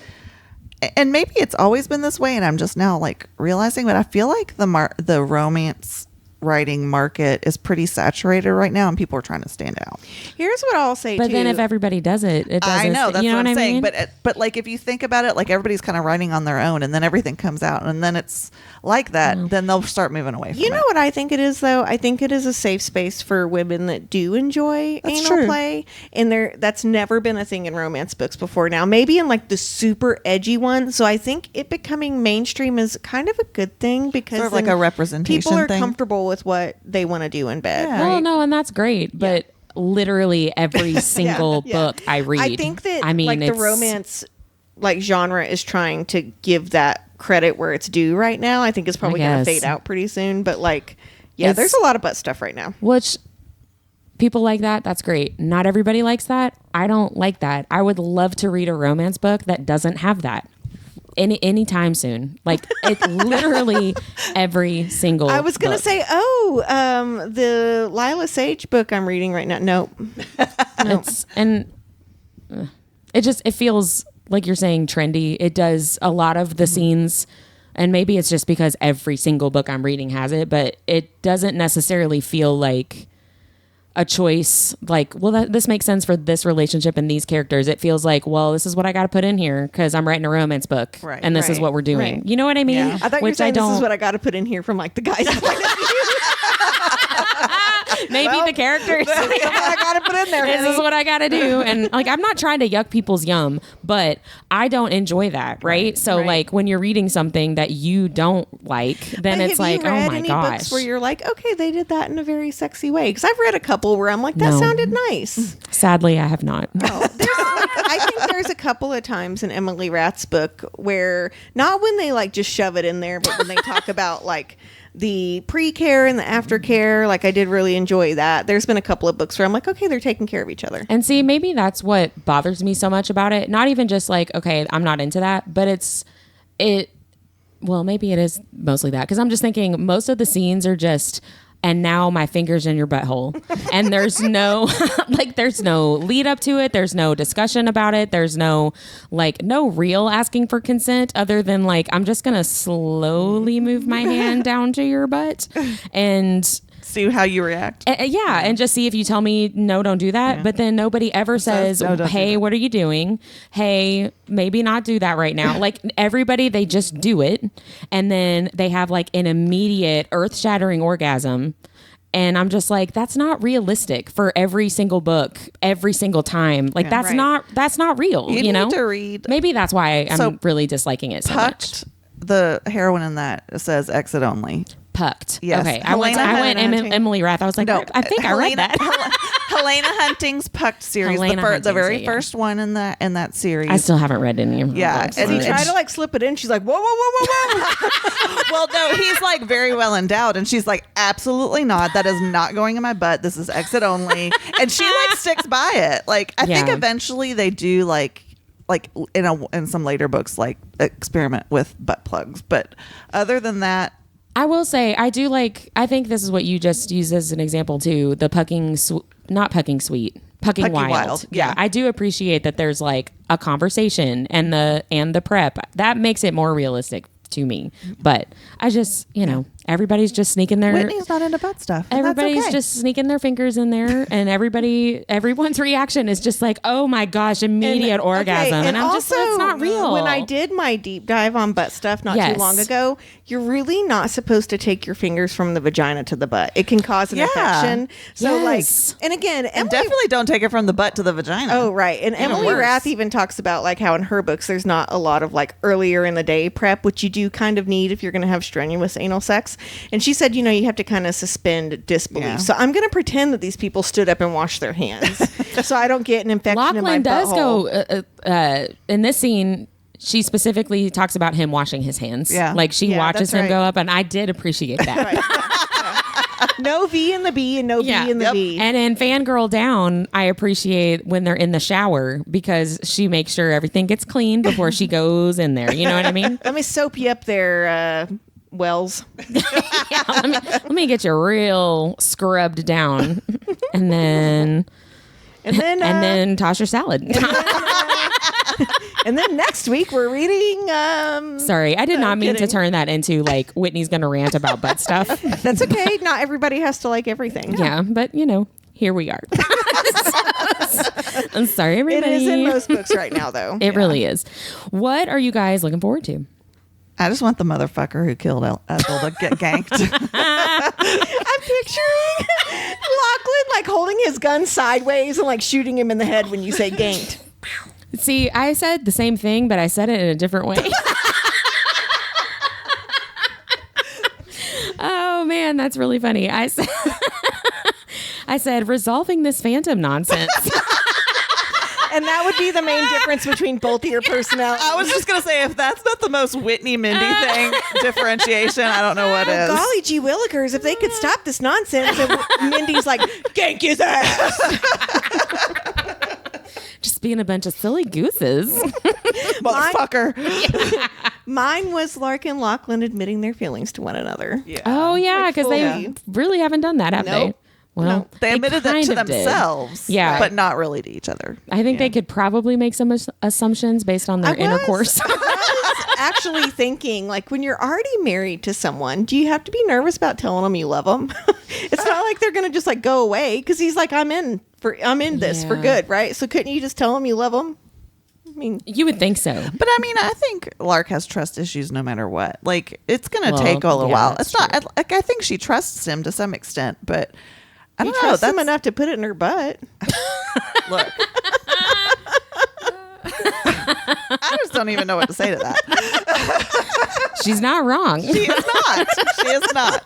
and maybe it's always been this way and I'm just now like realizing, but I feel like the romance writing market is pretty saturated right now and people are trying to stand out. Here's what I'll say but too. then if everybody does it, it doesn't. I know, that's you know what I'm I saying. mean? But like if you think about it, like everybody's kind of writing on their own and then everything comes out and then it's like that, then they'll start moving away from You it. know what I think it is, though? I think it is a safe space for women that do enjoy That's anal true. play, and that's never been a thing in romance books before. Now, maybe in like the super edgy one. So I think it becoming mainstream is kind of a good thing because Sort of like then a representation people are thing. comfortable with what they want to do in bed. Yeah. well, Right? no, and that's great. But literally every single Yeah. book I read, I think that I mean, like the it's- romance like genre is trying to give that credit where it's due right now. I think it's probably going to guess. fade out pretty soon, but like yeah, It's- there's a lot of butt stuff right now. Which people like that. That's great. Not everybody likes that. I don't like that. I would love to read a romance book that doesn't have that anytime soon. Like it literally every single. I was going to book. say, the Lila Sage book I'm reading right now. Nope. It's and it feels like you're saying trendy. It does a lot of the scenes. And maybe it's just because every single book I'm reading has it, but it doesn't necessarily feel like a choice. Like, well, this makes sense for this relationship and these characters. It feels like, well, this is what I got to put in here because I'm writing a romance book, Right, and this is right, what we're doing. right. You know what I mean? Yeah. I thought you were saying this is what I got to put in here from like the guys. Maybe the characters. I gotta put in there. This honey. is what I gotta do. And like, I'm not trying to yuck people's yum, but I don't enjoy that, right? So right. like when you're reading something that you don't like, then But it's have like, you read oh my any gosh. books where you're like, okay, they did that in a very sexy way? Because I've read a couple where I'm like, that No. sounded nice. Sadly, I have not. I think there's a couple of times in Emily Rath's book where not when they like just shove it in there, but when they talk about like the pre-care and the aftercare, like I did really enjoy that. There's been a couple of books where I'm like, okay, they're taking care of each other. And see, maybe that's what bothers me so much about it. Not even just like, okay, I'm not into that, but well, maybe it is mostly that. Because I'm just thinking most of the scenes are just, and now my finger's in your butthole. And there's no, there's no lead up to it. There's no discussion about it. There's no real asking for consent other than like, I'm just going to slowly move my hand down to your butt and See how you react. and just see if you tell me, no, don't do that. Yeah. But then nobody ever says, "No, don't do hey, that." what are you doing? Hey, maybe not do that right now. Like everybody, they just do it. And then they have like an immediate earth shattering orgasm. And I'm just like, that's not realistic for every single book, every single time. Like that's right. not real. You You know, need to read maybe that's why I'm So, really disliking it so much. Pucked. The heroine in that says exit only. Pucked. Yes. Okay. I went Helena Hunting. Emily Rath. I was like, I think I read that. Helena Hunting's Pucked series, Helena the Hunting's, very yeah. first one in that series. I still haven't read any of her Yeah, books. and He it's- tried to like slip it in. She's like, whoa, whoa, whoa, whoa, whoa. Well, no, he's like very well endowed, and she's like, absolutely not. That is not going in my butt. This is exit only, and she like sticks by it. Like I think Yeah. eventually they do like in some later books like experiment with butt plugs, but other than that, I will say, I think this is what you just used as an example too. The not pucking sweet, pucking wild. yeah. I do appreciate that there's like a conversation and the prep. That makes it more realistic to me. But I just, everybody's just sneaking their Whitney's not into butt stuff. And that's everybody's okay. just sneaking their fingers in there, and everyone's reaction is just like, oh my gosh, immediate orgasm. Okay, and I'm just, that's not real. When I did my deep dive on butt stuff not Yes. too long ago, you're really not supposed to take your fingers from the vagina to the butt. It can cause an Yeah. infection. So Yes. and again, And Emily, definitely don't take it from the butt to the vagina. Oh, right. And Emily worse. Rath even talks about like how in her books there's not a lot of like earlier in the day prep, which you do kind of need if you're going to have strenuous anal sex. And she said, you have to kind of suspend disbelief. Yeah. So I'm going to pretend that these people stood up and washed their hands so I don't get an infection in my Lachlan does butthole. go in this scene. She specifically talks about him washing his hands. Yeah. Like she Yeah, watches that's him right. go up, and I did appreciate that. No V in the B and no Yeah. B in the Yep. B. And in Fangirl Down, I appreciate when they're in the shower because she makes sure everything gets clean before she goes in there. You know what I mean? Let me soap you up there, Wells. Yeah, let me get you real scrubbed down, and then And then toss your salad. and then next week we're reading Sorry, I did not mean to kidding. turn that into like Whitney's gonna rant about butt stuff. that's okay. Not everybody has to like everything. Yeah, but here we are. I'm sorry, It everybody. is in most books right now though. It really is. What are you guys looking forward to? I just want the motherfucker who killed Ethel to get ganked. I'm picturing Lachlan like holding his gun sideways and like shooting him in the head when you say ganked. See, I said the same thing, but I said it in a different way. Oh man, that's really funny. I said resolving this phantom nonsense. And that would be the main difference between both of your personalities. I was just gonna say, if that's not the most Whitney Mindy thing differentiation, I don't know what is. Golly gee willikers, if they could stop this nonsense. And Mindy's like, gank his ass. Just being a bunch of silly gooses. Motherfucker. Mine was Lark and Lachlan admitting their feelings to one another. Yeah. Oh yeah, Like because they fully. really haven't done that, have Nope. they? Well, No. They admitted that to kind of did. themselves, Yeah. but not really to each other. I think they could probably make some assumptions based on their intercourse. I was actually thinking, like, when you're already married to someone, do you have to be nervous about telling them you love them? It's not like they're gonna just like go away because he's like, I'm in this for Yeah. good, right? So couldn't you just tell them you love them? I mean, You would think so. But I mean, I think Lark has trust issues no matter what. Like, it's going to Well, take a little yeah, while. that's It's not, like, I think she trusts him to some extent, but I You don't know. trust him That's enough to put it in her butt. look. I just don't even know what to say to that. She's not wrong. She is not. She is not.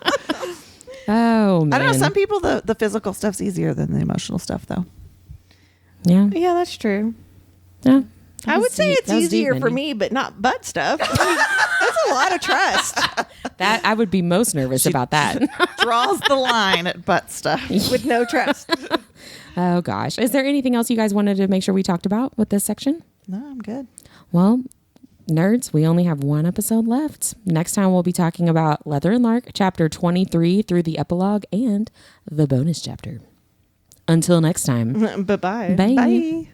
Oh, man. I don't know. Some people, the physical stuff's easier than the emotional stuff, though. Yeah. Yeah, that's true. Yeah. I would say it's That was deep, easier for Mindy. me, but not butt stuff. I mean, that's a lot of trust That I would be most nervous about that. Draws the line at butt stuff. with no trust. Oh, gosh. Is there anything else you guys wanted to make sure we talked about with this section? No, I'm good. Well, nerds, we only have one episode left. Next time we'll be talking about Leather and Lark, chapter 23 through the epilogue and the bonus chapter. Until next time. Bye-bye. Bye. Bye.